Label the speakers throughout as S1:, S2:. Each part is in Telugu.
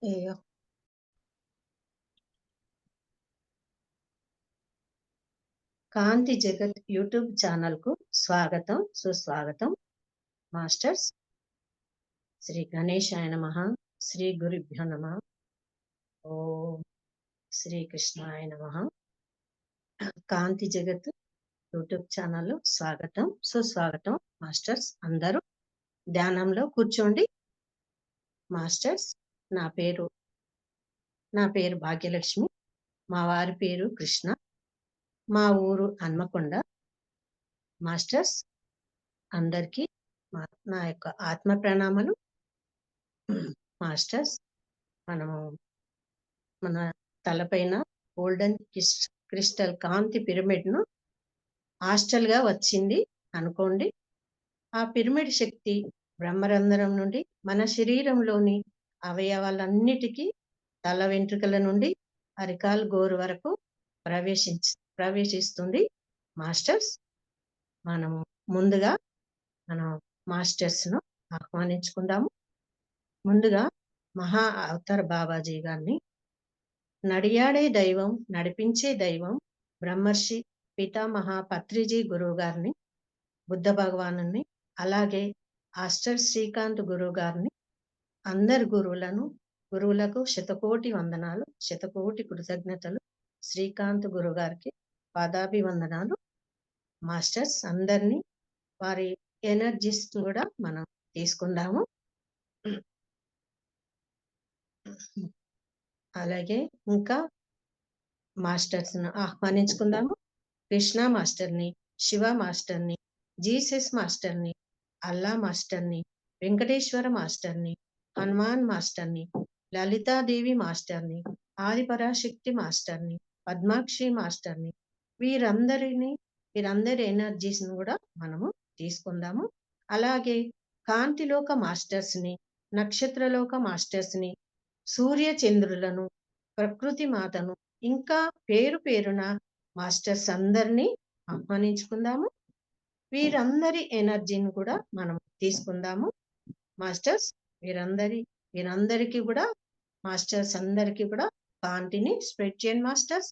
S1: అయ్యో! కాంతి జగత్ యూట్యూబ్ ఛానల్‌కు స్వాగతం, సుస్వాగతం. మాస్టర్స్ శ్రీ గణేశాయ నమః, శ్రీ గురుభ్యో నమః, ఓం శ్రీ కృష్ణాయ నమః. కాంతి జగత్ యూట్యూబ్ ఛానల్ స్వాగతం, సుస్వాగతం. మాస్టర్స్ అందరూ ధ్యానంలో కూర్చోండి. మాస్టర్స్ నా పేరు భాగ్యలక్ష్మి. మా వారి పేరు కృష్ణ. మా ఊరు హన్మకొండ. మాస్టర్స్ అందరికీ నా యొక్క ఆత్మ ప్రణామాలు. మాస్టర్స్ మనము మన తలపైన గోల్డెన్ క్రిస్టల్ కాంతి పిరమిడ్ ను హాస్టల్ గా వచ్చింది అనుకోండి. ఆ పిరమిడ్ శక్తి బ్రహ్మరంధ్రం నుండి మన శరీరంలోని అవయవాలన్నిటికీ తల వెంట్రుకల నుండి అరికాలు గోరు వరకు ప్రవేశిస్తుంది. మాస్టర్స్ మనము ముందుగా మనం మాస్టర్స్ ను ఆహ్వానించుకుందాము. ముందుగా మహా అవతార్ బాబాజీ గారిని, నడియాడే దైవం, నడిపించే దైవం బ్రహ్మర్షి పితామహ పత్రిజీ గురువు గారిని, బుద్ధ భగవాను, అలాగే ఆస్టర్ శ్రీకాంత్ గురువు గారిని, అందరి గురువులకు శతకోటి వందనాలు, శతకోటి కృతజ్ఞతలు. శ్రీకాంత్ గురువు గారికి పాదాభివందనాలు. మాస్టర్స్ అందరినీ వారి ఎనర్జీస్ కూడా మనం తీసుకుందాము. అలాగే ఇంకా మాస్టర్స్ ను ఆహ్వానించుకుందాము. కృష్ణ మాస్టర్ని, శివ మాస్టర్ని, జీసస్ మాస్టర్ని, అల్లా మాస్టర్ని, వెంకటేశ్వర మాస్టర్ని, హనుమాన్ మాస్టర్ని, లలితాదేవి మాస్టర్ని, ఆదిపరాశక్తి మాస్టర్ని, పద్మాక్షి మాస్టర్ని, వీరందరి ఎనర్జీస్ ను కూడా మనము తీసుకుందాము. అలాగే కాంతిలోక మాస్టర్స్ ని, నక్షత్రలోక మాస్టర్స్ ని, సూర్య చంద్రులను, ప్రకృతి మాతను, ఇంకా పేరు పేరున మాస్టర్స్ అందరినీ ఆహ్వానించుకుందాము. వీరందరి ఎనర్జీని కూడా మనం తీసుకుందాము. మాస్టర్స్ వీరందరికీ కూడా మాస్టర్స్ అందరికీ కూడా కాంతిని స్ప్రెడ్ చేయండి. మాస్టర్స్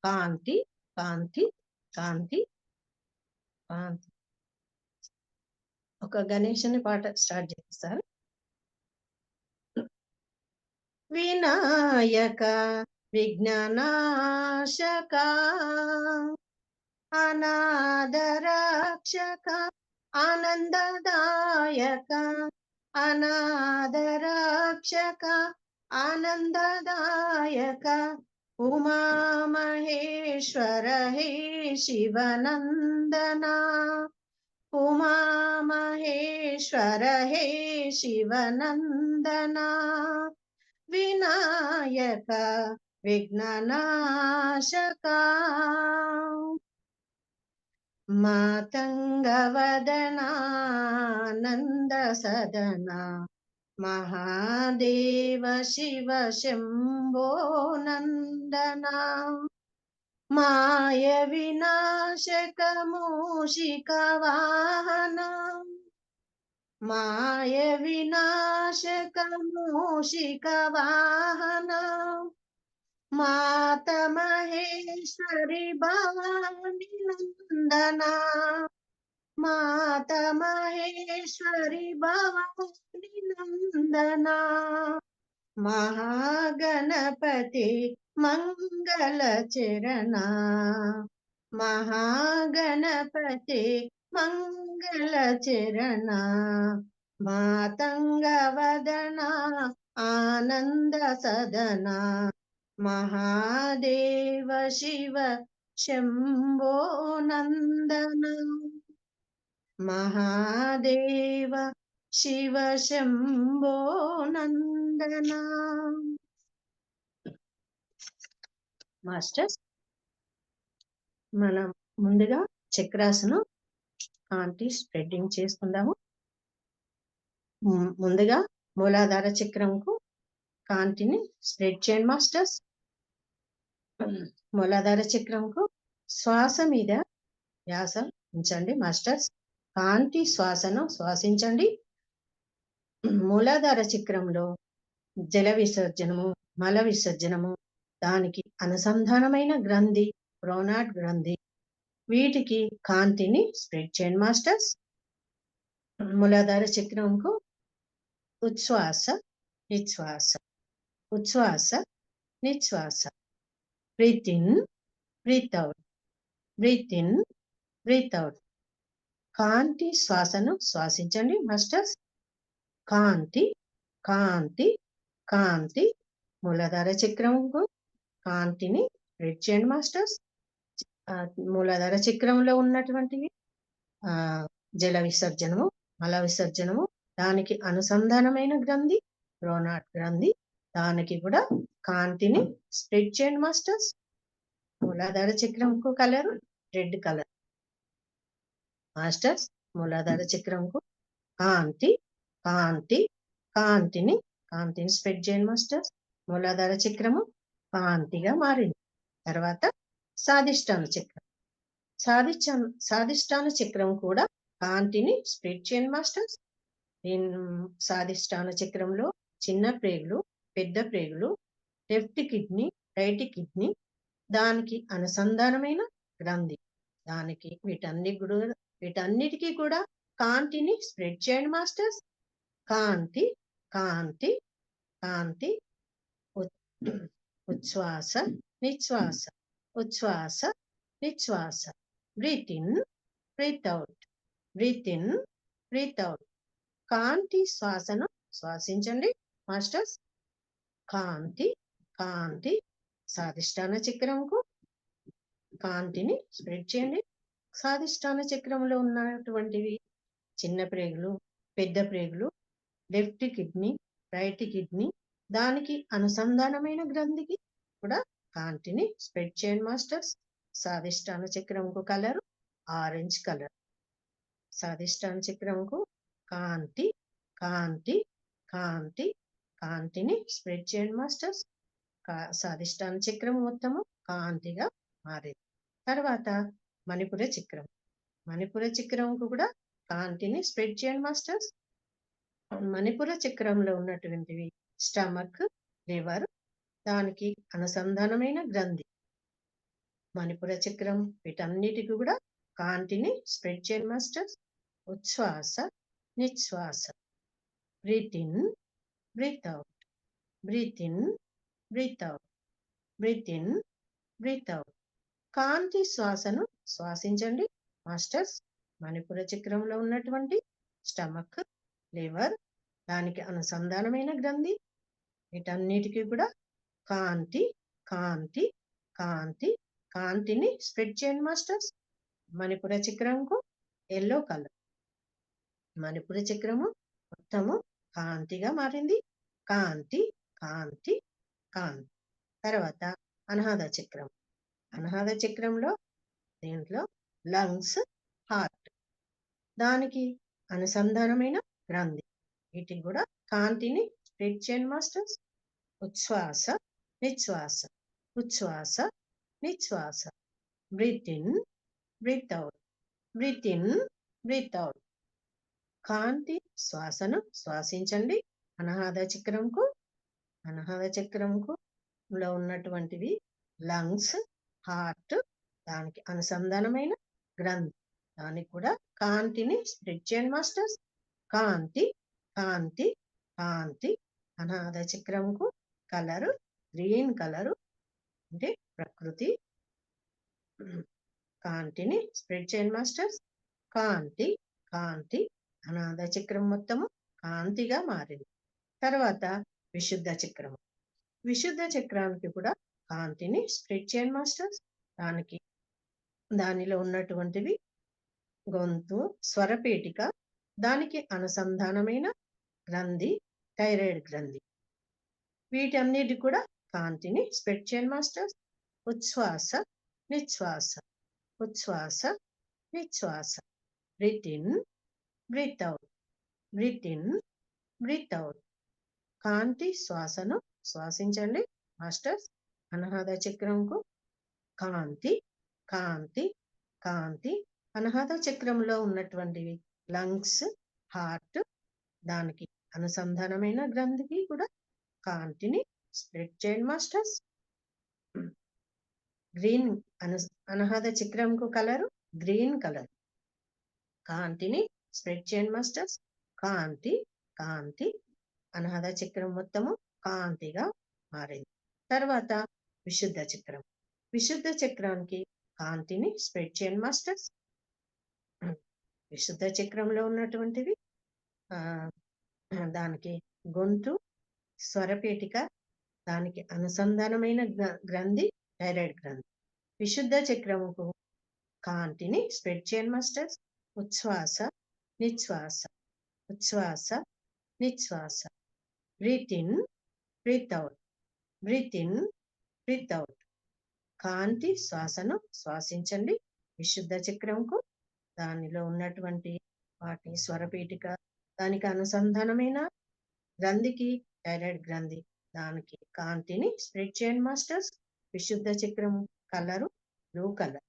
S1: కాంతి కాంతి కాంతి కాంతి. ఒక గణేశుని పాట స్టార్ట్ చేస్తారు. వినాయక విజ్ఞానాశక అనాదరక్షక ఆనందదాయక అనాదరక్షక ఆనందదాయక ఉమా మహేశ్వర హే శివనందనా ఉమా మహేశ్వర హే శివనందనా వినాయక విఘ్ననాశక మాతంగవదనానంద సదనా మహాదేవ శివ శంభో నందనా మాయ వినాశక మూషిక వాహనా మాయ వినాశక మూషిక వాహనా మాత మహేశ్వరి భవాని నందనా మాత మహేశ్వరి భవాని నందనా మహాగణపతి మంగళ చరణ మహాగణపతి మంగళ చరణ మాతంగవదన ఆనంద సదన మహాదేవ శివ శంభో నందన మహాదేవ శివ శంభో నందన. మాస్టర్స్ మనం ముందుగా చక్రాసను కాంతి స్ప్రెడ్డింగ్ చేసుకుందాము. ముందుగా మూలాధార చక్రంకు కాంతిని స్ప్రెడ్ చేయండి. మాస్టర్స్ మూలాధార చక్రంకు శ్వాస మీద ధ్యాస ఉంచండి. మాస్టర్స్ కాంతి శ్వాసను శ్వాసించండి. మూలాధార చక్రంలో జల విసర్జనము, మల విసర్జనము, దానికి అనుసంధానమైన గ్రంథి ప్రోనాట్ గ్రంథి. వీటికి కాంతిని స్ప్రెడ్ చేయండి మాస్టర్స్. మూలాధార చక్రంకు ఉచ్ఛ్వాస నిశ్వాస, ఉచ్ఛ్వాస నిశ్వాస. Breathe in, breathe out, breathe in, breathe out. కాంతి శ్వాసను శ్వాసించండి మాస్టర్స్. కాంతి, కాంతి, కాంతి. మూలాధార చక్రంకు కాంతిని స్ప్రెడ్ చేయండి మాస్టర్స్. మూలాధార చక్రంలో ఉన్నటువంటివి జల విసర్జనము, మల విసర్జనము, దానికి అనుసంధానమైన గ్రంథి ప్రోనాట్ గ్రంథి. దానికి కూడా కాంతిని స్ప్రెడ్ చేయండి మాస్టర్స్. మూలాధార చక్రంకు కలర్ రెడ్ కలర్ మాస్టర్స్. మూలాధార చక్రంకు కాంతి, కాంతి, కాంతిని స్ప్రెడ్ చేయండి మాస్టర్స్. మూలాధార చక్రము కాంతిగా మారింది. తర్వాత స్వాదిష్టాన చక్రం. స్వాదిష్టాన చక్రం కూడా కాంతిని స్ప్రెడ్ చేయండి మాస్టర్స్. స్వాదిష్టాన చక్రంలో చిన్న ప్రేగులు, పెద్ద ప్రేగులు, లెఫ్ట్ కిడ్నీ, రైట్ కిడ్నీ, దానికి అనుసంధానమైన గ్రంథి. దానికి వీటన్నిటికీ కూడా కాంతిని స్ప్రెడ్ చేయండి మాస్టర్స్. కాంతి, కాంతి, కాంతి. ఉచ్ఛ్వాస నిశ్వాస, ఉచ్ఛ్వాస నిశ్వాస. Breathe in, breathe out, breathe in, breathe out. కాంతి శ్వాసను శ్వాసించండి మాస్టర్స్. కాంతి, కాంతి. స్వాదిష్టాన చక్రంకు కాంతిని స్ప్రెడ్ చేయండి. స్వాదిష్టాన చక్రంలో ఉన్నటువంటివి చిన్న ప్రేగులు, పెద్ద ప్రేగులు, లెఫ్ట్ కిడ్నీ, రైట్ కిడ్నీ, దానికి అనుసంధానమైన గ్రంథికి కూడా కాంతిని స్ప్రెడ్ చేయండి మాస్టర్స్. స్వాదిష్టాన చక్రంకు కలర్ ఆరెంజ్ కలర్. స్వాదిష్టాన చక్రంకు కాంతి, కాంతి, కాంతి, కాంతిని స్ప్రెడ్ చేయండి మాస్టర్స్. స్వాదిష్టాన చక్రం మొత్తము కాంతిగా మారింది. తర్వాత మణిపుర చక్రం. మణిపుర చక్రంకు కూడా కాంతిని స్ప్రెడ్ చేయండి మాస్టర్స్. మణిపుర చక్రంలో ఉన్నటువంటివి స్టమక్, లివర్, దానికి అనుసంధానమైన గ్రంథి. మణిపుర చక్రం వీటన్నిటికి కూడా కాంతిని స్ప్రెడ్ చేయండి మాస్టర్స్. ఉచ్ఛ్వాస నిశ్వాస. Breathe in, breathe out, breathe in, breathe out, breathe in, breathe out. కాంతి శ్వాసను శ్వాసించండి మాస్టర్స్. మణిపుర చక్రంలో ఉన్నటువంటి స్టమక్, లివర్, దానికి అనుసంధానమైన గ్రంథి, వీటన్నిటికీ కూడా కాంతి, కాంతి, కాంతి, కాంతిని స్ప్రెడ్ చేయండి మాస్టర్స్. మణిపుర చక్రంకు ఎల్లో కలర్. మణిపుర చక్రము మొత్తము కాంతిగా మారింది. కాంతి, కాంతి, కాంతి. తర్వాత అనాహత చక్రం. అనాహత చక్రంలో దీంట్లో లంగ్స్, హార్ట్, దానికి అనుసంధానమైన గ్రంథి, వీటికి కూడా కాంతిని స్ప్రెడ్ చేయండి మాస్టర్స్. ఉచ్ఛ్వాస నిశ్వాస, ఉచ్ఛ్వాస నిశ్వాస. Breathe in, breathe out, breathe in, breathe out. కాంతి శ్వాసను శ్వాసించండి అనాహత చక్రంకు. అనాహత చక్రంకు లో ఉన్నటువంటివి లంగ్స్, హార్ట్, దానికి అనుసంధానమైన గ్రంథి, దానికి కూడా కాంతిని స్ప్రెడ్ చేయండి మాస్టర్స్. కాంతి, కాంతి, కాంతి. అనాహత చక్రంకు కలరు గ్రీన్ కలరు, అంటే ప్రకృతి. కాంతిని స్ప్రెడ్ చేయండి మాస్టర్స్. కాంతి, కాంతి. అనాహత చక్రం మొత్తము కాంతిగా మారింది. తర్వాత విశుద్ధ చక్రము. విశుద్ధ చక్రానికి కూడా కాంతిని స్ప్రెడ్ చేయండి మాస్టర్స్. దానిలో ఉన్నటువంటివి గొంతు, స్వరపేటిక, దానికి అనుసంధానమైన గ్రంథి థైరాయిడ్ గ్రంథి, వీటన్నిటి కూడా కాంతిని స్ప్రెడ్ చేయండి మాస్టర్స్. ఉచ్ఛ్వాస నిశ్వాస, ఉచ్ఛ్వాస నిశ్వాస. Breathe in, breathe out, breathe in, breathe out. కాంతి శ్వాసను శ్వాసించండి మాస్టర్స్. అనాహత చక్రంకు కాంతి, కాంతి, కాంతి. అనాహత చక్రంలో ఉన్నటువంటివి లంగ్స్, హార్ట్, దానికి అనుసంధానమైన గ్రంథికి కూడా కాంతిని స్ప్రెడ్ చేయండి మాస్టర్స్. గ్రీన్ అనాహత చక్రంకు కలరు గ్రీన్ కలర్. కాంతిని స్ప్రెడ్ చేయండి మాస్టర్స్. కాంతి కాంతి అనాహత చక్రం మొత్తము కాంతిగా మారింది. తర్వాత విశుద్ధ చక్రం. విశుద్ధ చక్రానికి కాంతిని స్ప్రెడ్ చేయండి మాస్టర్స్. విశుద్ధ చక్రంలో ఉన్నటువంటివి దానికి గొంతు, స్వరపేటిక, దానికి అనుసంధానమైన గ్రంథి థైరాయిడ్ గ్రంథి. విశుద్ధ చక్రముకు కాంతిని స్ప్రెడ్ చేయండి మాస్టర్స్. ఉచ్ఛ్వాస నిశ్వాస, ఉచ్ఛ్వాస నిశ్వాస. Breathe in breathe out, breathe in breathe out. కాంతి శ్వాసను శ్వాసించండి విశుద్ధ చక్రంకు. దానిలో ఉన్నటువంటి వాటి స్వరపీఠిక, దానికి అనుసంధానమైన గ్రంథికి థైరాయిడ్ గ్రంథి, దానికి కాంతిని స్ప్రెడ్ చేయండి మాస్టర్స్. విశుద్ధ చక్రం కలరు బ్లూ కలర్.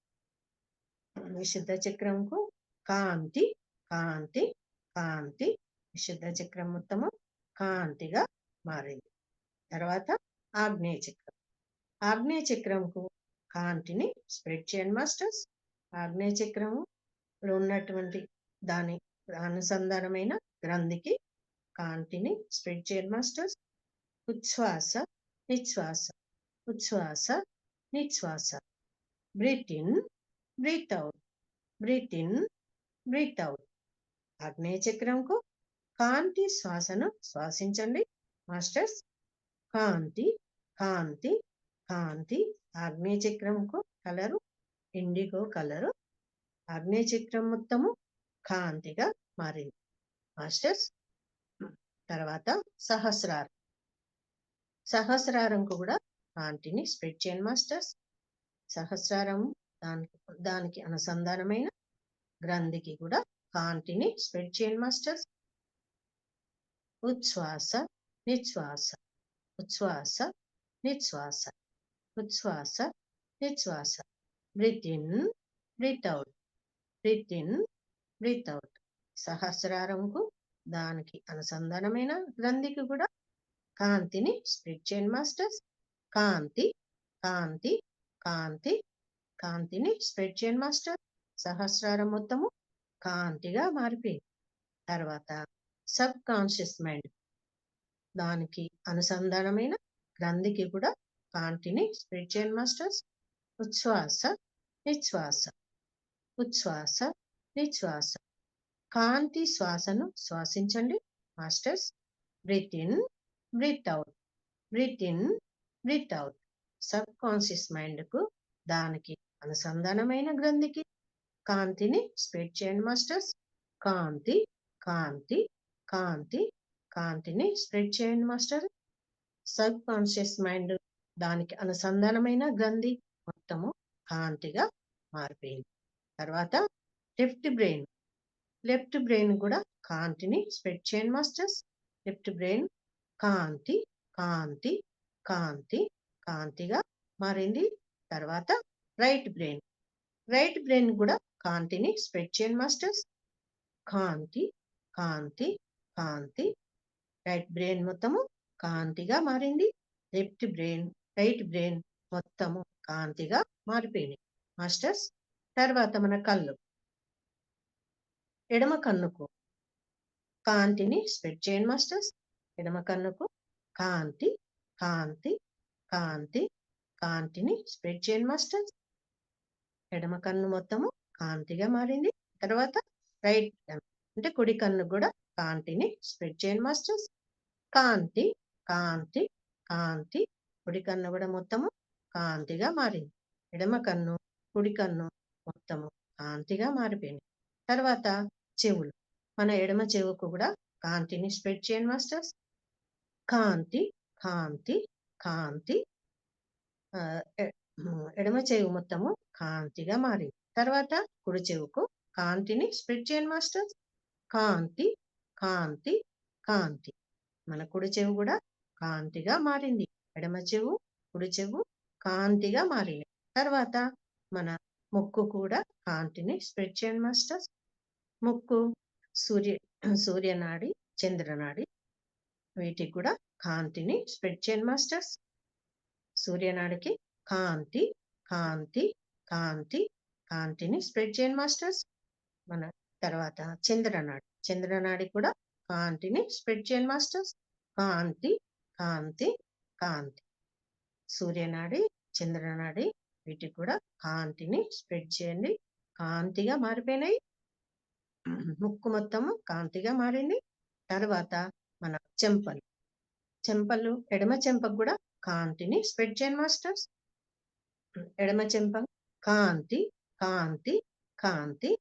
S1: విశుద్ధ చక్రంకు కాంతి కాంతి కాంతి. విశుద్ధ చక్రం మొత్తము కాంతిగా మారింది. తర్వాత ఆగ్నేయ చక్రం. ఆగ్నేయ చక్రంకు కాంతిని స్ప్రెడ్ చేయండి మాస్టర్స్. ఆగ్నేయ చక్రములో ఉన్నటువంటి దాని అనుసంధానమైన గ్రంథికి కాంతిని స్ప్రెడ్ చేయండి మాస్టర్స్. ఉచ్ఛ్వాస నిశ్వాస, ఉచ్ఛ్వాస నిశ్వాస. Breathe in breathe out, breathe in breathe out. ఆగ్నేయ చక్రంకు కాంతి శ్వాసను శ్వాసించండి మాస్టర్స్. కాంతి కాంతి కాంతి. ఆగ్నేయ చక్రంకు కలరు ఇండిగో కలరు. ఆగ్నేయ చక్రం మొత్తము కాంతిగా మారింది మాస్టర్స్. తర్వాత సహస్రారం. సహస్రారంకు కూడా కాంతిని స్ప్రెడ్ చేయండి మాస్టర్స్. సహస్రారం దానికి అనుసంధానమైన గ్రంథికి కూడా కాంతిని స్ప్రెడ్ చేయండి మాస్టర్స్. ఉచ్ఛ్వాస నిశ్వాస, ఉచ్ఛ్వాస నిశ్వాస, ఉచ్ఛ్వాస నిశ్వాస. Breathe in breathe out, breathe in breathe out. సహస్రారంకు దానికి అనుసంధానమైన గ్రంథికి కూడా కాంతిని స్ప్రెడ్ చేయండి మాస్టర్స్. కాంతి కాంతి కాంతి కాంతిని స్ప్రెడ్ చేయండి మాస్టర్. సహస్రారం మొత్తము కాంతిగా మారిపోయింది. తర్వాత సబ్ కాన్షియస్ మైండ్, దానికి అనుసంధానమైన గ్రంథికి కూడా కాంతిని స్ప్రెడ్ చేయండి మాస్టర్స్. ఉచ్ఛ్వాస నిశ్వాస, ఉచ్ఛ్వాస నిశ్వాస. కాంతి శ్వాసను శ్వాసించండి masters. Breathe in breathe out, breathe in breathe out. Subconscious mind కు దానికి అనుసంధానమైన గ్రంథికి కాంతిని స్ప్రెడ్ చేయండి మాస్టర్స్. కాంతి కాంతి కాంతి కాంతిని స్ప్రెడ్ చేయండి మాస్టర్. సబ్ కాన్షియస్ మైండ్ దానికి అనుసంధానమైన గ్రంథి మొత్తము కాంతిగా మారిపోయింది. తర్వాత లెఫ్ట్ బ్రెయిన్. లెఫ్ట్ బ్రెయిన్ కూడా కాంతిని స్ప్రెడ్ చేయండి మాస్టర్స్. లెఫ్ట్ బ్రెయిన్ కాంతి కాంతి కాంతి కాంతిగా మారింది. తర్వాత రైట్ బ్రెయిన్. రైట్ బ్రెయిన్ కూడా కాంతిని స్ప్రెడ్ చేయండి మాస్టర్స్. కాంతి కాంతి కాంతి. రైట్ బ్రెయిన్ మొత్తము కాంతిగా మారింది. లెఫ్ట్ బ్రెయిన్, రైట్ బ్రెయిన్ మొత్తము కాంతిగా మారిపోయింది మాస్టర్స్. తర్వాత మన కళ్ళు. ఎడమ కన్నుకు కాంతిని స్ప్రెడ్ చేయండి మాస్టర్స్. ఎడమ కన్నుకు కాంతి కాంతి కాంతి కాంతిని స్ప్రెడ్ చేయండి మాస్టర్స్. ఎడమ కన్ను మొత్తము కాంతిగా మారింది. తర్వాత రైట్ కన్ను అంటే కుడి కన్ను కూడా కాంతిని స్ప్రెడ్ చేయండి మాస్టర్స్. కాంతి కాంతి కాంతి. కుడి కన్ను కూడా మొత్తము కాంతిగా మారింది. ఎడమ కన్ను కుడి కన్ను మొత్తము కాంతిగా మారిపోయింది. తర్వాత చెవులు. మన ఎడమ చెవుకు కూడా కాంతిని స్ప్రెడ్ చేయండి మాస్టర్స్. కాంతి కాంతి కాంతి. ఎడమ చెవు మొత్తము కాంతిగా మారింది. తర్వాత కుడి చెవుకు కాంతిని స్ప్రెడ్ చేయండి మాస్టర్స్. కాంతి కాంతి కాంతి. మన కుడి చెవు కూడా కాంతిగా మారింది. ఎడమ చెవు కుడి చెవు కాంతిగా మారింది. తర్వాత మన ముక్కు కూడా కాంతిని స్ప్రెడ్ చేయండి మాస్టర్స్. ముక్కు సూర్యనాడి, చంద్రనాడి, వీటికి కూడా కాంతిని స్ప్రెడ్ చేయండి మాస్టర్స్. సూర్యనాడికి కాంతి కాంతి కాంతి కాంతిని స్ప్రెడ్ చేయండి మాస్టర్స్. మన తర్వాత చంద్రనాడి కూడా కాంతిని స్ప్రెడ్ చేయండి మాస్టర్స్. కాంతి కాంతి కాంతి. సూర్యనాడి, చంద్రనాడి వీటికి కూడా కాంతిని స్ప్రెడ్ చేయండి. కాంతిగా మారిపోయినాయి. ముక్కు మొత్తము కాంతిగా మారింది. తర్వాత మన చెంపలు ఎడమ చెంపకు కూడా కాంతిని స్ప్రెడ్ చేయండి మాస్టర్స్. ఎడమ చెంప కాంతి కాంతి కాంతి.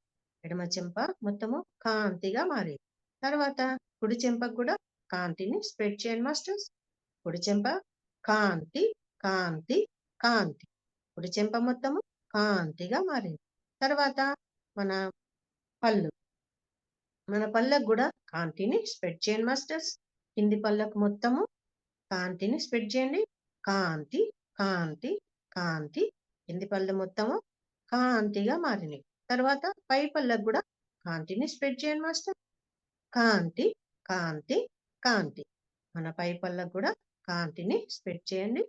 S1: ఎడమ చెంప మొత్తము కాంతిగా మారింది. తర్వాత కుడి చెంపకు కూడా కాంతిని స్ప్రెడ్ చేయండి మాస్టర్స్. కుడి చెంప కాంతి కాంతి కాంతి. కుడి చెంప మొత్తము కాంతిగా మారింది. తర్వాత మన పళ్ళు పళ్ళకు కూడా కాంతిని స్ప్రెడ్ చేయండి మాస్టర్స్. కింది పళ్ళకు మొత్తము కాంతిని స్ప్రెడ్ చేయండి. కాంతి కాంతి కాంతి. కింది పళ్ళు మొత్తము కాంతిగా మారినాయి. తర్వాత పై పళ్ళకు కూడా కాంతిని స్ప్రెడ్ చేయండి మాస్టర్. కాంతి కాంతి కాంతి. మన పై పళ్ళకు కూడా కాంతిని స్ప్రెడ్ చేయండి.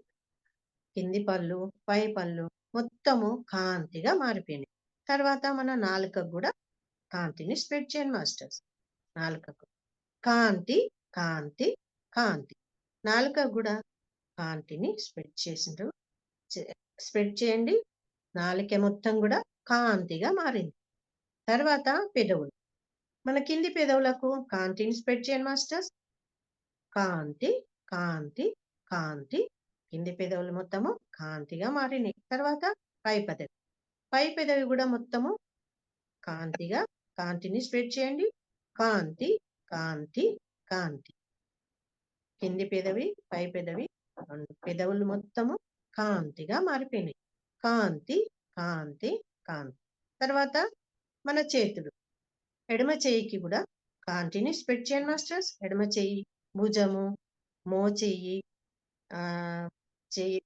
S1: కింది పళ్ళు పై పళ్ళు మొత్తము కాంతిగా మారిపోయినాయి. తర్వాత మన నాలుకకు కూడా కాంతిని స్ప్రెడ్ చేయండి మాస్టర్స్. నాలుకకు కాంతి కాంతి కాంతి. నాలుక కూడా కాంతిని స్ప్రెడ్ చేయండి. నాలుక మొత్తం కూడా కాంతిగా మారింది. తర్వాత పెదవులు మన కింది పెదవులకు కాంతిని స్ప్రెడ్ చేయండి మాస్టర్స్. కాంతి కాంతి కాంతి. కింది పెదవులు మొత్తము కాంతిగా మారినాయి. తర్వాత పై పెదవి కూడా మొత్తము కాంతిని స్ప్రెడ్ చేయండి. కాంతి కాంతి కాంతి. కింది పెదవి పై పెదవి పెదవులు మొత్తము కాంతిగా మారిపోయినాయి. కాంతి కాంతి కాంతి. తర్వాత మన చేతులు ఎడమ చేయికి కూడా కాంతిని స్ప్రెడ్ చేయండి మాస్టర్స్. ఎడమ చెయ్యి భుజము మోచెయ్యి చెయ్యి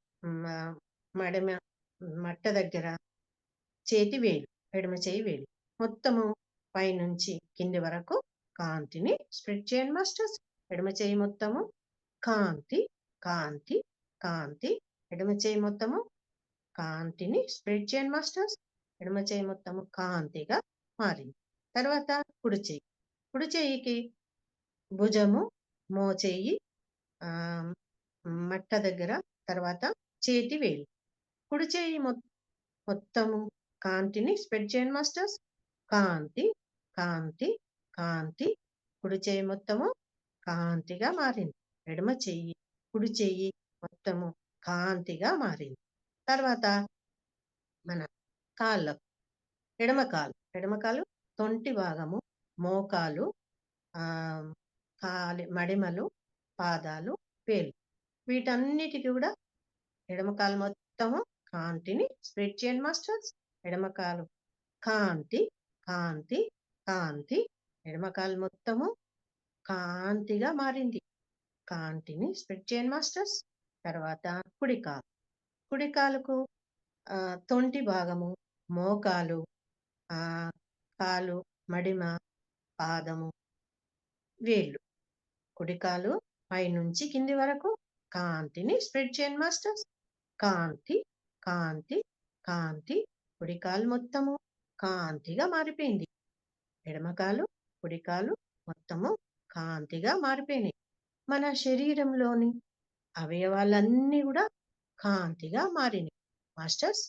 S1: మడమ మట్ట దగ్గర చేతి వేలు ఎడమ చేయి వేలు మొత్తము పైనుంచి కింది వరకు కాంతిని స్ప్రెడ్ చేయండి మాస్టర్స్. ఎడమ చేయి మొత్తము కాంతి కాంతి కాంతి. ఎడమ చేయి మొత్తము కాంతిని స్ప్రెడ్ చేయండి మాస్టర్స్. ఎడమ చేయి మొత్తము కాంతిగా మారింది. తర్వాత కుడి చేయికి భుజము మోచెయ్యి మట్ట దగ్గర తర్వాత చేతి వేలు కుడి చేయి మొత్తము కాంతిని స్ప్రెడ్ చేయండి మాస్టర్స్. కాంతి కాంతి కాంతి. కుడి చేయి మొత్తము కాంతిగా మారింది. కుడి చెయ్యి మొత్తము కాంతిగా మారింది. తర్వాత మన కాళ్ళకు ఎడమ కాలు తొంటి భాగము మోకాలు మడిమలు పాదాలు వేలు వీటన్నిటికీ కూడా ఎడమకాలు మొత్తము కాంతిని స్ప్రెడ్ చేయండి మాస్టర్స్. ఎడమకాలు కాంతి కాంతి కాంతి. ఎడమకాలు మొత్తము కాంతిగా మారింది. కాంతిని స్ప్రెడ్ చేయండి మాస్టర్స్. తర్వాత కుడికాలుకు తొంటి భాగము మోకాలు కాలు మడిమ పాదము వేళ్ళు. కుడికాలు పైనుంచి కింది వరకు కాంతిని స్ప్రెడ్ చేయండి మాస్టర్స్. కాంతి కాంతి కాంతి. కుడికాలు మొత్తము కాంతిగా మారిపోయింది. ఎడమకాలు కుడికాలు మొత్తము కాంతిగా మారిపోయినాయి. మన శరీరంలోని అవయవాలన్నీ కూడా కాంతిగా మారినాయి మాస్టర్స్.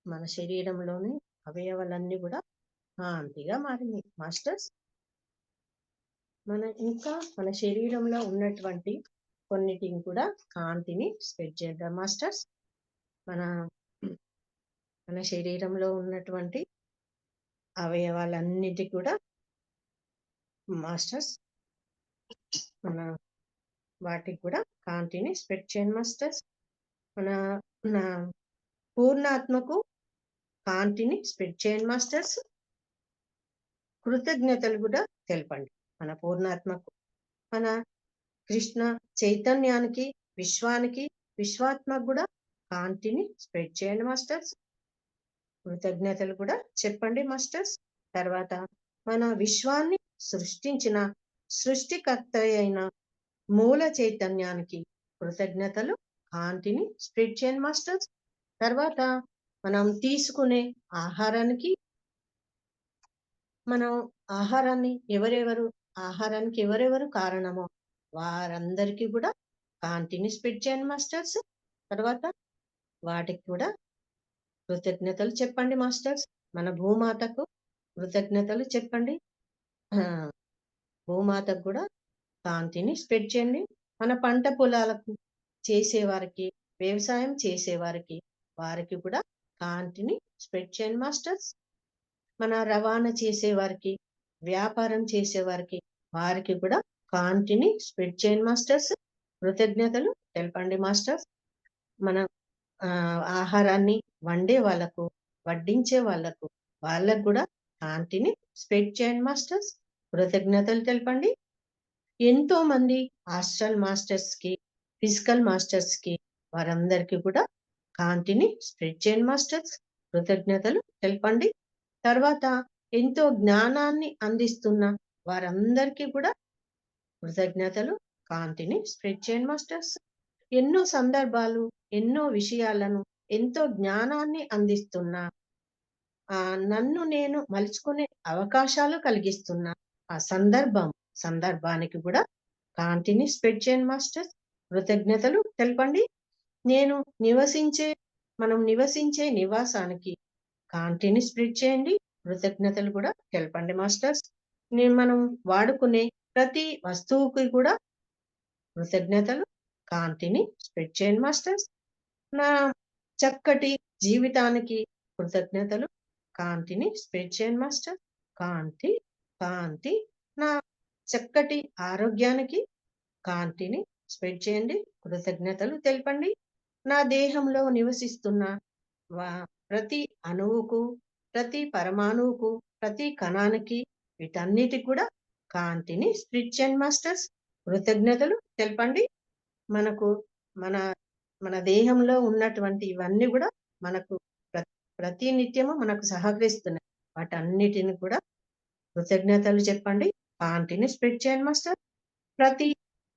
S1: మన శరీరంలోని అవయవాలన్నీ కూడా కాంతిగా మారినాయి మాస్టర్స్. మన శరీరంలో ఉన్నటువంటి కొన్నిటిని కూడా కాంతిని స్ప్రెడ్ చేద్దాం మాస్టర్స్. మన శరీరంలో ఉన్నటువంటి అవయవాలన్నిటి కూడా మాస్టర్స్ వాటికి కూడా కాంతిని స్ప్రెడ్ చేయండి మాస్టర్స్. మన పూర్ణాత్మకు కాంతిని స్ప్రెడ్ చేయండి మాస్టర్స్. కృతజ్ఞతలు కూడా తెలపండి మన పూర్ణాత్మకు. మన కృష్ణ చైతన్యానికి విశ్వాత్మకు కూడా కాంతిని స్ప్రెడ్ చేయండి మాస్టర్స్. కృతజ్ఞతలు కూడా చెప్పండి మాస్టర్స్. తర్వాత మన విశ్వాన్ని సృష్టించిన సృష్టికర్త అయిన మూల చైతన్యానికి కృతజ్ఞతలు. కాంతిని స్ప్రెడ్ చేయండి మాస్టర్స్. తర్వాత మనం తీసుకునే ఆహారానికి, మనం ఆహారానికి ఎవరెవరు కారణమో వారందరికీ కూడా కాంతిని స్ప్రెడ్ చేయండి మాస్టర్స్. తర్వాత వాటికి కూడా కృతజ్ఞతలు చెప్పండి మాస్టర్స్. మన భూమాతకు కృతజ్ఞతలు చెప్పండి. భూమాతకు కూడా కాంతిని స్ప్రెడ్ చేయండి. మన పంట పొలాలకు చేసేవారికి, వ్యవసాయం చేసేవారికి, వారికి కూడా కాంతిని స్ప్రెడ్ చేయండి మాస్టర్స్. మన రవాణా చేసేవారికి, వ్యాపారం చేసేవారికి, వారికి కూడా కాంతిని స్ప్రెడ్ చేయండి మాస్టర్స్. కృతజ్ఞతలు తెలపండి మాస్టర్స్. మన ఆహారాన్ని వండే వాళ్ళకు, వడ్డించే వాళ్ళకు, వాళ్ళకు కూడా కాంతిని స్ప్రెడ్ చేయండి మాస్టర్స్. కృతజ్ఞతలు తెలపండి. ఎంతో మంది హాస్టల్ మాస్టర్స్ కి, ఫిజికల్ మాస్టర్స్ కి, వారందరికీ కూడా కాంతిని స్ప్రెడ్ చేయండి మాస్టర్స్. కృతజ్ఞతలు తెలపండి. తర్వాత ఎంతో జ్ఞానాన్ని అందిస్తున్న వారందరికీ కూడా కృతజ్ఞతలు, కాంతిని స్ప్రెడ్ చేయండి మాస్టర్స్. ఎన్నో సందర్భాలు, ఎన్నో విషయాలను, ఎంతో జ్ఞానాన్ని అందిస్తున్న, నన్ను నేను మలుచుకునే అవకాశాలు కలిగిస్తున్న ఆ సందర్భానికి కూడా కాంతిని స్ప్రెడ్ చేయండి మాస్టర్స్. కృతజ్ఞతలు తెలపండి. మనం నివసించే నివాసానికి కాంతిని స్ప్రెడ్ చేయండి. కృతజ్ఞతలు కూడా తెలపండి మాస్టర్స్. మనం వాడుకునే ప్రతి వస్తువుకి కూడా కృతజ్ఞతలు, కాంతిని స్ప్రెడ్ చేయండి మాస్టర్స్. నా చక్కటి జీవితానికి కృతజ్ఞతలు, కాంతిని స్ప్రెడ్ చేయండి మాస్టర్. కాంతి కాంతి. నా చక్కటి ఆరోగ్యానికి కాంతిని స్ప్రెడ్ చేయండి. కృతజ్ఞతలు తెలపండి. నా దేహంలో నివసిస్తున్న ప్రతి అణువుకు, ప్రతి పరమాణువుకు, ప్రతి కణానికి, వీటన్నిటికి కూడా కాంతిని స్ప్రెడ్ చేయండి మాస్టర్స్. కృతజ్ఞతలు తెలపండి. మనకు మన మన దేహంలో ఉన్నటువంటి ఇవన్నీ కూడా మనకు ప్రతి నిత్యము మనకు సహకరిస్తున్నాయి. వాటన్నిటిని కూడా కృతజ్ఞతలు చెప్పండి. కాంతిని స్ప్రెడ్ చేయండి మాస్టర్. ప్రతి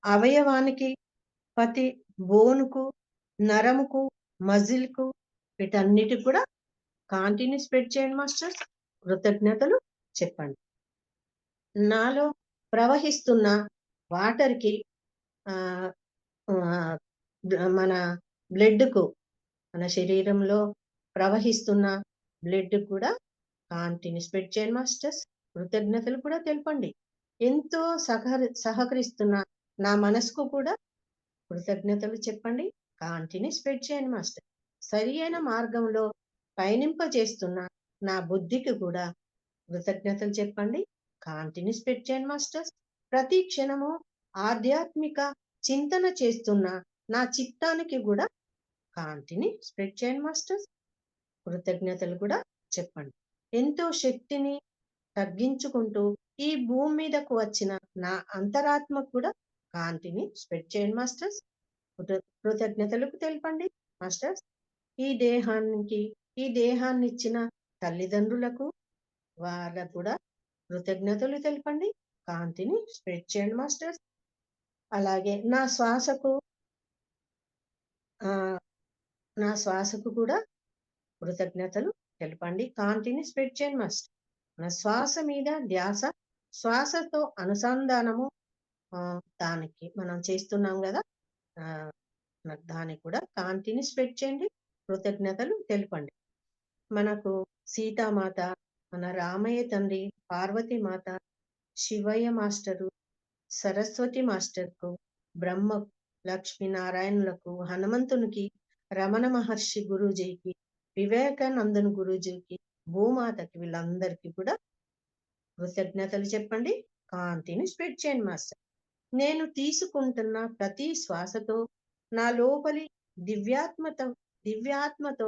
S1: అవయవానికి, ప్రతి బోనుకు, నరముకు, మజిల్కు, వీటన్నిటికి కూడా కాంతిని స్ప్రెడ్ చేయండి మాస్టర్. కృతజ్ఞతలు చెప్పండి. నాలో ప్రవహిస్తున్న వాటర్కి, మన బ్లడ్కు, మన శరీరంలో ప్రవహిస్తున్న బ్లడ్ కూడా కాంతిని స్ప్రెడ్ చేయండి మాస్టర్స్. కృతజ్ఞతలు కూడా తెలపండి. ఎంతో సహకరిస్తున్న నా మనసుకు కూడా కృతజ్ఞతలు చెప్పండి. కాంతిని స్ప్రెడ్ చేయండి మాస్టర్. సరి అయిన మార్గంలో పయనింపజేస్తున్న నా బుద్ధికి కూడా కృతజ్ఞతలు చెప్పండి. కాంతిని స్ప్రెడ్ చేయండి మాస్టర్స్. ప్రతి క్షణము ఆధ్యాత్మిక చింతన చేస్తున్న నా చిత్తానికి కూడా కాంతిని స్ప్రెడ్ చేయండి మాస్టర్స్. కృతజ్ఞతలు కూడా చెప్పండి. ఎంతో శక్తిని తగ్గించుకుంటూ ఈ భూమి మీదకు వచ్చిన నా అంతరాత్మకు కూడా కాంతిని స్ప్రెడ్ చేయండి మాస్టర్స్. కృతజ్ఞతలకు తెలపండి మాస్టర్స్. ఈ దేహాన్ని ఇచ్చిన తల్లిదండ్రులకు, వాళ్ళకు కూడా కృతజ్ఞతలు తెలపండి. కాంతిని స్ప్రెడ్ చేయండి మాస్టర్స్. అలాగే నా శ్వాసకు కూడా కృతజ్ఞతలు తెలపండి. కాంతిని స్ప్రెడ్ చేయండి మాస్టర్. నా శ్వాస మీద ధ్యాస, శ్వాసతో అనుసంధానము, దానికి మనం చేస్తున్నాం కదా, దానికి కూడా కాంతిని స్ప్రెడ్ చేయండి. కృతజ్ఞతలు తెలపండి. మనకు సీతామాత, మన రామయ్య తండ్రి, పార్వతీ మాత, శివయ్య మాస్టరు, సరస్వతి మాస్టర్కు, బ్రహ్మ, లక్ష్మీనారాయణులకు, హనుమంతునికి, రమణ మహర్షి గురూజీకి, వివేకానందన్ గురూజీకి, భూమాతకి, వీళ్ళందరికీ కూడా కృతజ్ఞతలు చెప్పండి. కాంతిని స్ప్రెడ్ చేయండి మాస్టర్. నేను తీసుకుంటున్న ప్రతి శ్వాసతో నా లోపలి దివ్యాత్మతో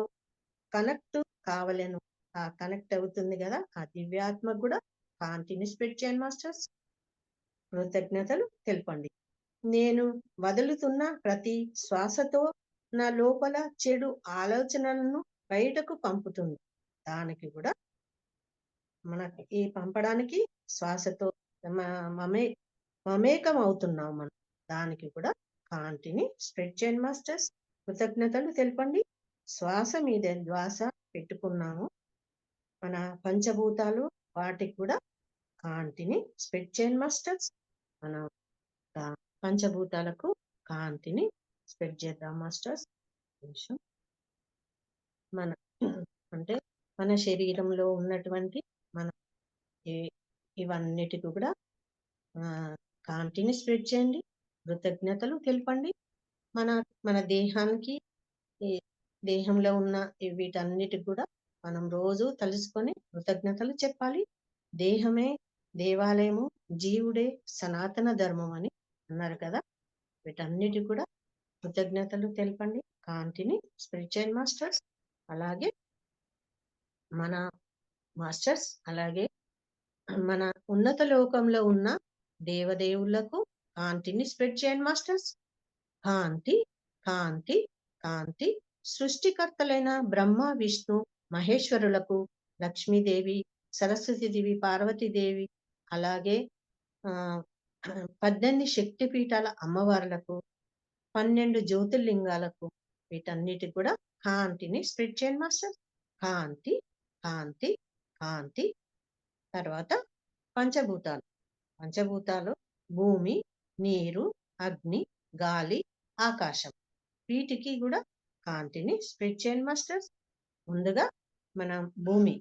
S1: కనెక్ట్ కావలేను. కనెక్ట్ అవుతుంది కదా, ఆ దివ్యాత్మ కూడా కాంతిని స్ప్రెడ్ చేయండి మాస్టర్స్. కృతజ్ఞతలు తెలపండి. నేను వదులుతున్న ప్రతి శ్వాసతో నా లోపల చెడు ఆలోచనలను బయటకు పంపుతుంది. దానికి కూడా మనకి ఈ పంపడానికి శ్వాసతో మమే మమేకం అవుతున్నాం మనం. దానికి కూడా కాంతిని స్ప్రెడ్ చేయండి మాస్టర్స్. కృతజ్ఞతలు తెలపండి. శ్వాస మీద ధ్యాస పెట్టుకున్నాము. మన పంచభూతాలు వాటికి కూడా కాంతిని స్ప్రెడ్ చేయండి మాస్టర్స్. మన పంచభూతాలకు కాంతిని స్ప్రెడ్ చేద్దాం మాస్టర్స్. నిమిషం. మన అంటే మన శరీరంలో ఉన్నటువంటి మన ఇవన్నిటికి కూడా కాంతిని స్ప్రెడ్ చేయండి. కృతజ్ఞతలు తెలపండి. మన మన దేహానికి ఈ దేహంలో ఉన్న వీటన్నిటికి కూడా మనం రోజు తలుసుకొని కృతజ్ఞతలు చెప్పాలి. దేహమే దేవాలయము, జీవుడే సనాతన ధర్మం అని అన్నారు కదా. వీటన్నిటి కూడా కృతజ్ఞతలు తెలపండి. కాంతిని స్ప్రెడ్ చేయండి మాస్టర్స్. అలాగే మన మాస్టర్స్, అలాగే మన ఉన్నత లోకంలో ఉన్న దేవదేవులకు కాంతిని స్ప్రెడ్ చేయండి మాస్టర్స్. కాంతి కాంతి కాంతి. సృష్టికర్తలైన బ్రహ్మ, విష్ణు, మహేశ్వరులకు, లక్ష్మీదేవి, సరస్వతీదేవి, పార్వతీదేవి, అలాగే 18 శక్తిపీఠాల అమ్మవార్లకు, 12 జ్యోతిర్లింగాలకు, వీటన్నిటికి కూడా కాంతిని స్ప్రెడ్ చేయండి మాస్టర్. కాంతి కాంతి కాంతి. తర్వాత పంచభూతాలు. పంచభూతాలు భూమి, నీరు, అగ్ని, గాలి, ఆకాశం. వీటికి కూడా కాంతిని స్ప్రెడ్ చేయండి మాస్టర్స్. ముందుగా మన భూమి,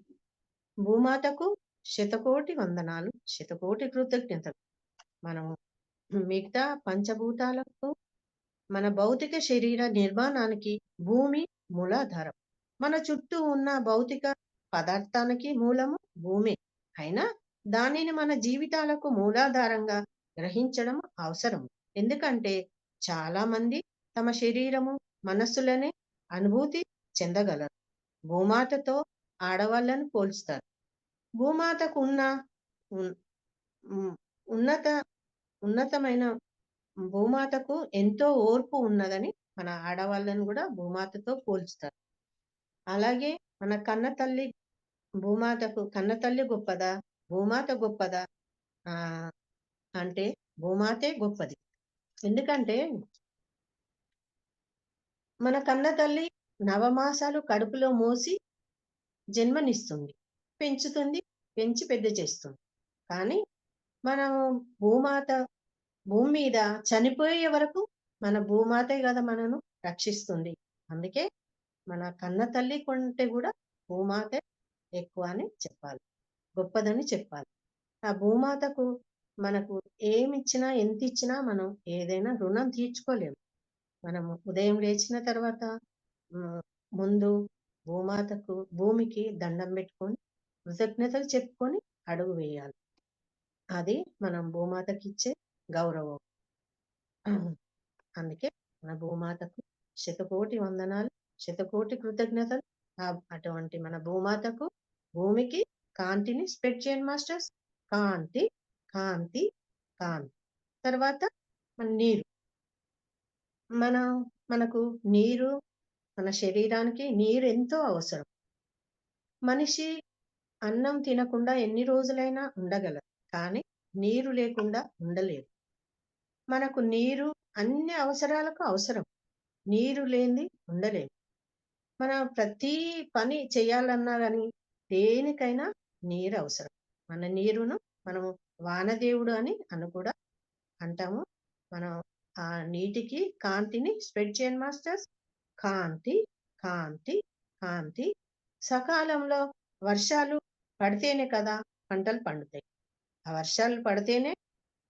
S1: భూమాతకు శతకోటి వందనాలు, శతకోటి కృతజ్ఞతలు. మనం మిగతా పంచభూతాలకు, మన భౌతిక శరీర నిర్మాణానికి భూమి మూలాధారం. మన చుట్టూ ఉన్న భౌతిక పదార్థానికి మూలము భూమి అయినా దానిని మన జీవితాలకు మూలాధారంగా గ్రహించడం అవసరం. ఎందుకంటే చాలా మంది తమ శరీరము, మనస్సులనే అనుభూతి చెందగలరు. భూమాతతో ఆడవాళ్ళను పోల్చుతారు. భూమాతకు ఉన్న ఉన్నత ఉన్నతమైన భూమాతకు ఎంతో ఓర్పు ఉన్నదని మన ఆడవాళ్ళను కూడా భూమాతతో పోల్చుతారు. అలాగే మన కన్న తల్లి భూమాతకు, కన్న తల్లి గొప్పదా, భూమాత గొప్పదా అంటే భూమాతే గొప్పది. ఎందుకంటే మన కన్న తల్లి నవమాసాలు కడుపులో మోసి జన్మనిస్తుంది, పెంచుతుంది, పెంచి పెద్ద చేస్తుంది. కానీ మనం భూమాత భూమి మీద చనిపోయే వరకు మన భూమాతే కదా మనను రక్షిస్తుంది. అందుకే మన కన్న తల్లి కొంటే కూడా భూమాతే ఎక్కువ అని చెప్పాలి, గొప్పదని చెప్పాలి. ఆ భూమాతకు మనకు ఏమిచ్చినా, ఎంత ఇచ్చినా మనం ఏదైనా రుణం తీర్చుకోలేము. మనము ఉదయం లేచిన తర్వాత ముందు భూమాతకు, భూమికి దండం పెట్టుకొని కృతజ్ఞతలు చెప్పుకొని అడుగు వేయాలి. అది మనం భూమాతకి ఇచ్చే గౌరవం. అందుకే మన భూమాతకు శతకోటి వందనాలు, శతకోటి కృతజ్ఞతలు. అటువంటి మన భూమాతకు, భూమికి కాంతిని స్ప్రెడ్ చేయండి మాస్టర్స్. కాంతి కాంతి కాంతి. తర్వాత మన నీరు. మనకు నీరు, మన శరీరానికి నీరు ఎంతో అవసరం. మనిషి అన్నం తినకుండా ఎన్ని రోజులైనా ఉండగలరు, కానీ నీరు లేకుండా ఉండలేరు. మనకు నీరు అన్ని అవసరాలకు అవసరం. నీరు లేనిది ఉండలేము. మనం ప్రతి పని చేయాలన్నా కానీ దేనికైనా నీరు అవసరం. మన నీరును మనము వానదేవుడు అని కూడా అంటాము. మనం ఆ నీటికి కాంతిని స్ప్రెడ్ చేయండి మాస్టర్స్. కాంతి కాంతి కాంతి. సకాలంలో వర్షాలు పడితేనే కదా పంటలు పండుతాయి. ఆ వర్షాలు పడితేనే,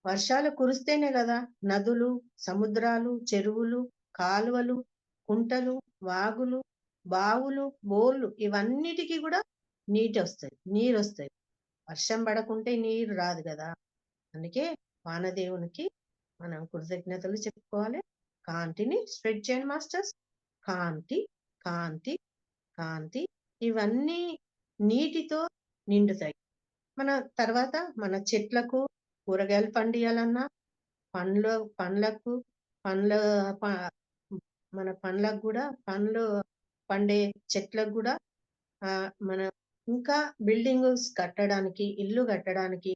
S1: వర్షాలు కురిస్తేనే కదా నదులు, సముద్రాలు, చెరువులు, కాలువలు, కుంటలు, వాగులు, బావులు, బోర్లు ఇవన్నిటికీ కూడా నీరు వస్తాయి. వర్షం పడకుంటే నీరు రాదు కదా. అందుకే వానదేవునికి మనం కృతజ్ఞతలు చెప్పుకోవాలి. కాంతిని స్ప్రెడ్ చేయండి మాస్టర్స్. కాంతి కాంతి కాంతి. ఇవన్నీ నీటితో నిండుతాయి. మన తర్వాత మన చెట్లకు కూరగాయలు పండియాలన్నా, పండ్లకు పండ్ల మన పండ్లకు కూడా, పండ్లు పండే చెట్లకు కూడా మన ఇంకా బిల్డింగ్స్ కట్టడానికి, ఇల్లు కట్టడానికి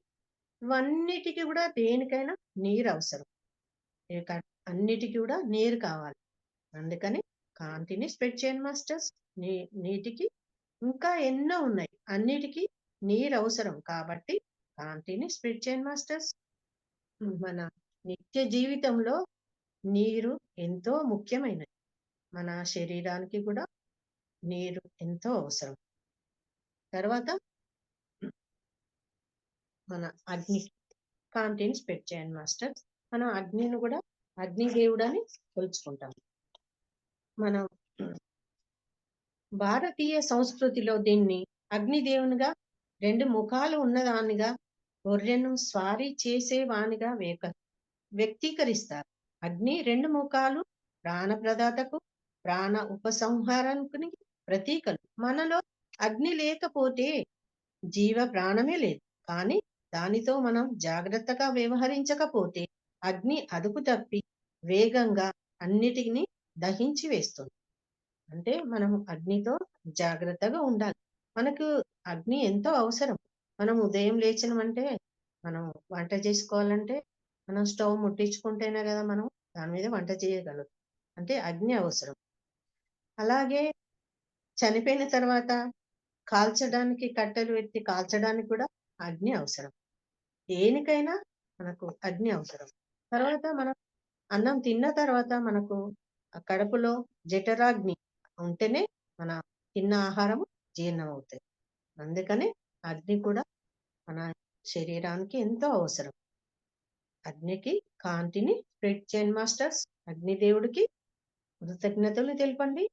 S1: ఇవన్నిటికి కూడా దేనికైనా నీరు అవసరం. ఇక అన్నిటికి కూడా నీరు కావాలి. అందుకని కాంతిని స్ప్రెడ్ చేయండి మాస్టర్స్. నీ నీటికి ఇంకా ఎన్నో ఉన్నాయి. అన్నిటికి నీరు అవసరం కాబట్టి కాంతిని స్ప్రెడ్ చేయండి మాస్టర్స్. మన నిత్య జీవితంలో నీరు ఎంతో ముఖ్యమైనది. మన శరీరానికి కూడా నీరు ఎంతో అవసరం. తర్వాత మన అగ్ని కాంతిని స్ప్రెడ్ చేయండి మాస్టర్స్. మనం అగ్నిని కూడా అగ్నిదేవుడని కొలుచుకుంటాం. మనం భారతీయ సంస్కృతిలో దీన్ని అగ్నిదేవునిగా, 2 ముఖాలు ఉన్నదానిగా, గొర్రెను స్వారీ చేసేవానిగా వ్యక్తీకరిస్తారు. అగ్ని 2 ముఖాలు ప్రాణప్రదాతకు, ప్రాణ ఉపసంహారానికి ప్రతీకలు. మనలో అగ్ని లేకపోతే జీవ ప్రాణమే లేదు. కానీ దానితో మనం జాగ్రత్తగా వ్యవహరించకపోతే అగ్ని అదుపు తప్పి వేగంగా అన్నిటిని దహించి వేస్తుంది. అంటే మనం అగ్నితో జాగ్రత్తగా ఉండాలి. మనకు అగ్ని ఎంతో అవసరం. మనం ఉదయం లేచినమంటే మనం వంట చేసుకోవాలంటే మనం స్టవ్ ముట్టించుకుంటేనే కదా మనం దాని మీద వంట చేయగలుగుతాం. అంటే అగ్ని అవసరం. అలాగే చనిపోయిన తర్వాత కాల్చడానికి కట్టెలు ఎత్తి కాల్చడానికి కూడా అగ్ని అవసరం. దేనికైనా మనకు అగ్ని అవసరం. తర్వాత మనం అన్నం తిన్న తర్వాత మనకు ఆ కడుపులో జఠరాగ్ని ఉంటేనే మన తిన్న ఆహారం జీర్ణం అవుతుంది. అందుకని అగ్ని కూడా మన శరీరానికి ఎంతో అవసరం. అగ్నికి కాంతిని స్ప్రెడ్ చేయండి మాస్టర్స్. అగ్నిదేవుడికి కృతజ్ఞతలు తెలపండి.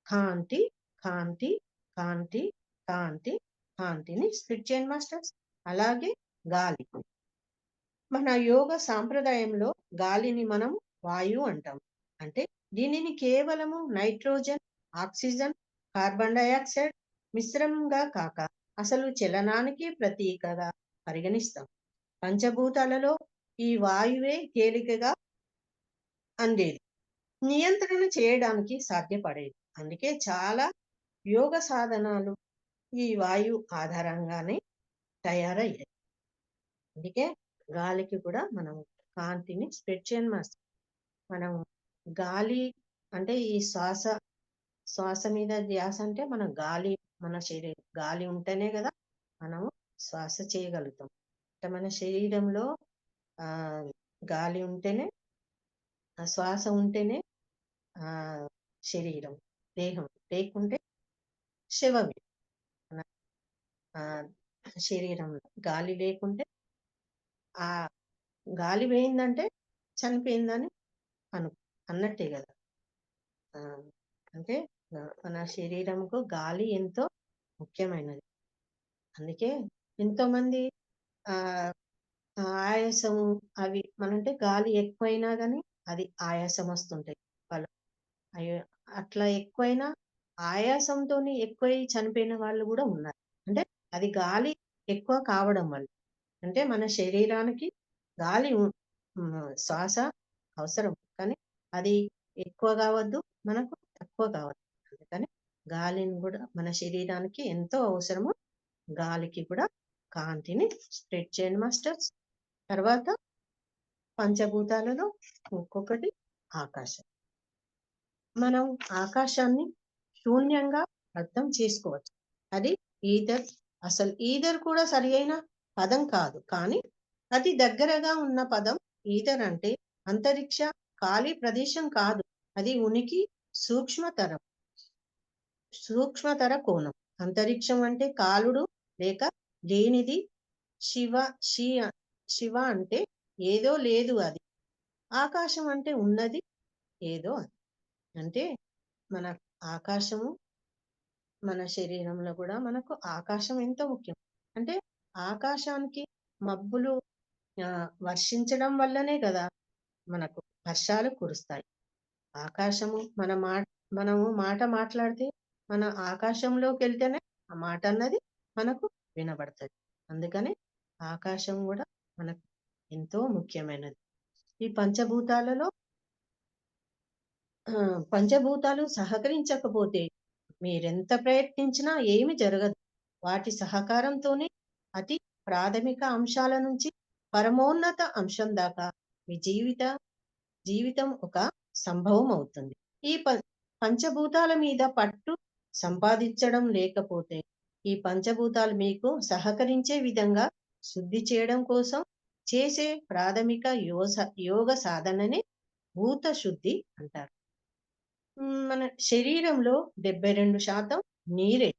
S1: కాంతి కాంతి కాంతి కాంతి కాంతిని స్ప్రెడ్ చేయండి మాస్టర్స్. అలాగే గాలి. మన యోగ సాంప్రదాయంలో గాలిని మనం వాయువు అంటాం. అంటే దీనిని కేవలము నైట్రోజన్, ఆక్సిజన్, కార్బన్ డయాక్సైడ్ మిశ్రమంగా కాక అసలు చలనానికి ప్రతీకగా పరిగణిస్తాం. పంచభూతాలలో ఈ వాయువే తేలికగా అందేది, నియంత్రణ చేయడానికి సాధ్యపడేది. అందుకే చాలా యోగ సాధనాలు ఈ వాయువు ఆధారంగానే తయారయ్యాయి. అందుకే గాలికి కూడా మనం కాంతిని స్ప్రెడ్ చేయండి మాస్టర్. మనం గాలి అంటే ఈ శ్వాస మీద ధ్యాస అంటే మనం గాలి, మన శరీరం గాలి ఉంటేనే కదా మనము శ్వాస చేయగలుగుతాం. అంటే మన శరీరంలో ఆ గాలి ఉంటేనే, ఆ శ్వాస ఉంటేనే ఆ శరీరం, దేహం. లేకుంటే శవమే. మన ఆ శరీరంలో గాలి లేకుంటే ఆ గాలి పోయిందంటే చనిపోయిందని అను అన్నట్టే కదా. ఆ, అంటే మన శరీరంకు గాలి ఎంతో ముఖ్యమైనది. అందుకే ఎంతో మంది ఆ ఆయాసము అవి మనంటే గాలి ఎక్కువైనా కానీ అది ఆయాసం వస్తుంటాయి వాళ్ళు. అయ్యో, అట్లా ఎక్కువైనా ఆయాసంతో ఎక్కువై చనిపోయిన వాళ్ళు కూడా ఉన్నారు. అంటే అది గాలి ఎక్కువ కావడం వల్ల. అంటే మన శరీరానికి గాలి శ్వాస అవసరం, కానీ అది ఎక్కువ కావద్దు, మనకు తక్కువ కావద్దు. అందుకని గాలిని కూడా మన శరీరానికి ఎంతో అవసరము. గాలికి కూడా కాంతిని స్ప్రెడ్ చేయండి మాస్టర్స్. తర్వాత పంచభూతాలలో ఇంకొకటి ఆకాశం. మనం ఆకాశాన్ని శూన్యంగా అర్థం చేసుకోవచ్చు. అది ఈథర్. అసలు ఈథర్ కూడా సరి అయిన పదం కాదు, కానీ అతి దగ్గరగా ఉన్న పదం. ఈథర్ అంటే అంతరిక్ష ఖాళీ ప్రదేశం కాదు, అది ఉనికి సూక్ష్మతరం, సూక్ష్మతర కోణం. అంతరిక్షం అంటే కాలుడు లేక లేనిది. శివ శి శివ అంటే ఏదో లేదు అది. ఆకాశం అంటే ఉన్నది ఏదో అది. అంటే మన ఆకాశము, మన శరీరంలో కూడా మనకు ఆకాశం ఎంతో ముఖ్యం. అంటే ఆకాశానికి మబ్బులు వర్షించడం వల్లనే కదా మనకు వర్షాలు కురుస్తాయి. ఆకాశము మనము మాట మాట్లాడితే మన ఆకాశంలోకి వెళ్తేనే ఆ మాట అన్నది మనకు వినబడుతుంది. అందుకని ఆకాశం కూడా మనకు ఎంతో ముఖ్యమైనది. ఈ పంచభూతాలలో పంచభూతాలు సహకరించకపోతే మీరెంత ప్రయత్నించినా ఏమి జరగదు. వాటి సహకారంతోనే అతి ప్రాథమిక అంశాల నుంచి పరమోన్నత అంశం దాకా మీ జీవితం ఒక సంభవం అవుతుంది. ఈ పంచభూతాల మీద పట్టు సంపాదించడం లేకపోతే ఈ పంచభూతాలు మీకు సహకరించే విధంగా శుద్ధి చేయడం కోసం చేసే ప్రాథమిక యోగ సాధననే భూత శుద్ధి అంటారు. మన శరీరంలో 72% నీరే,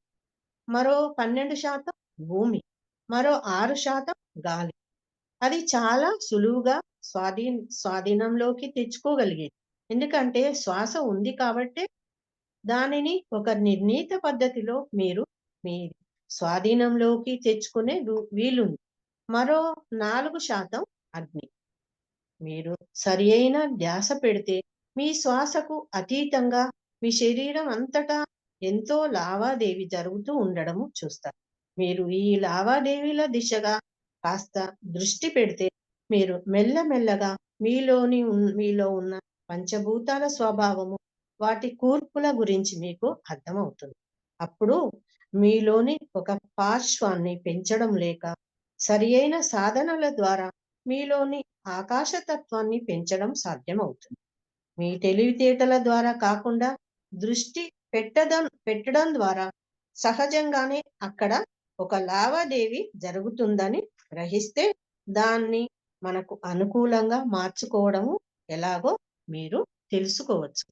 S1: మరో 12% భూమి, మరో 6% గాలి. అది చాలా సులువుగా స్వాధీనంలోకి తెచ్చుకోగలిగేది. ఎందుకంటే శ్వాస ఉంది కాబట్టి దానిని ఒక నిర్ణీత పద్ధతిలో మీరు మీ స్వాధీనంలోకి తెచ్చుకునే వీలుంది. మరో 4% అగ్ని. మీరు సరి అయిన ధ్యాస పెడితే మీ శ్వాసకు అతీతంగా మీ శరీరం అంతటా ఎంతో లావాదేవీ జరుగుతూ ఉండడము చూస్తారు. మీరు ఈ లావాదేవీల దిశగా కాస్త దృష్టి పెడితే మీరు మెల్లమెల్లగా మీలో ఉన్న పంచభూతాల స్వభావము, వాటి కూర్పుల గురించి మీకు అర్థమవుతుంది. అప్పుడు మీలోని ఒక పార్శ్వాన్ని పెంచడం లేక సరి అయిన సాధనల ద్వారా మీలోని ఆకాశతత్వాన్ని పెంచడం సాధ్యమవుతుంది. మీ తెలివితేటల ద్వారా కాకుండా దృష్టి పెట్టడం ద్వారా సహజంగానే అక్కడ ఒక లావాదేవీ జరుగుతుందని గ్రహిస్తే దాన్ని మనకు అనుకూలంగా మార్చుకోవడము ఎలాగో మీరు తెలుసుకోవచ్చు.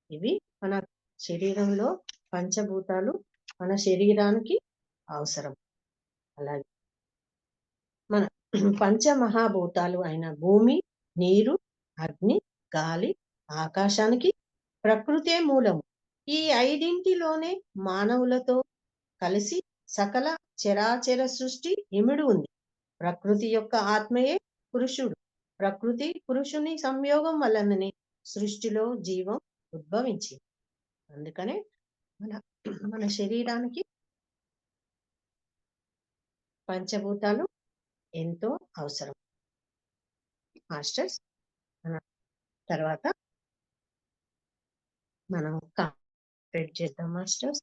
S1: ఇవి మన శరీరంలో పంచభూతాలు మన శరీరానికి అవసరం. అలాగే మన పంచమహాభూతాలు అయిన భూమి, నీరు, అగ్ని, గాలి, ఆకాశానికి ప్రకృతే మూలము. ఈ 5 మానవులతో కలిసి సకల చరాచర సృష్టి ఇమిడి ఉంది. ప్రకృతి యొక్క ఆత్మయే పురుషుడు. ప్రకృతి పురుషుని సంయోగం వలననే సృష్టిలో జీవం ఉద్భవించింది. అందుకనే మన శరీరానికి పంచభూతాలు ఎంతో అవసరం. మాస్టర్స్, తర్వాత మనం కాన్సంట్రేట్ చేద్దాం మాస్టర్స్.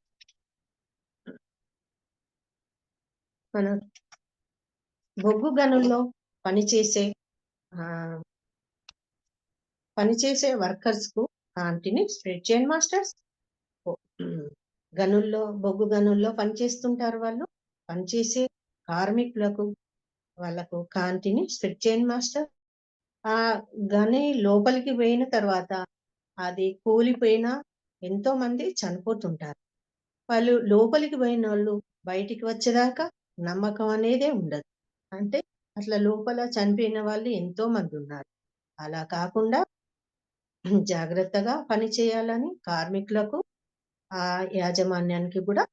S1: మనం బొగ్గు గనుల్లో పనిచేసే వర్కర్స్ కు కాంతిని స్ప్రెడ్ చేయండి మాస్టర్స్. బొగ్గు గనుల్లో పనిచేస్తుంటారు వాళ్ళు. పనిచేసే కార్మికులకు వాళ్ళకు కాంతిని స్ప్రెడ్ చేయండి మాస్టర్. ఆ గని లోపలికి పోయిన తర్వాత అది కూలిపోయినా ఎంతో మంది చనిపోతుంటారు. వాళ్ళు లోపలికి పోయిన వాళ్ళు బయటికి వచ్చేదాకా నమ్మకం అనేదే ఉండదు. అంటే అట్లా లోపల చనిపోయిన వాళ్ళు ఎంతో మంది ఉన్నారు. అలా కాకుండా జాగ్రత్తగా పని చేయాలని కార్మికులకు, ఆ యాజమాన్యానికి కూడా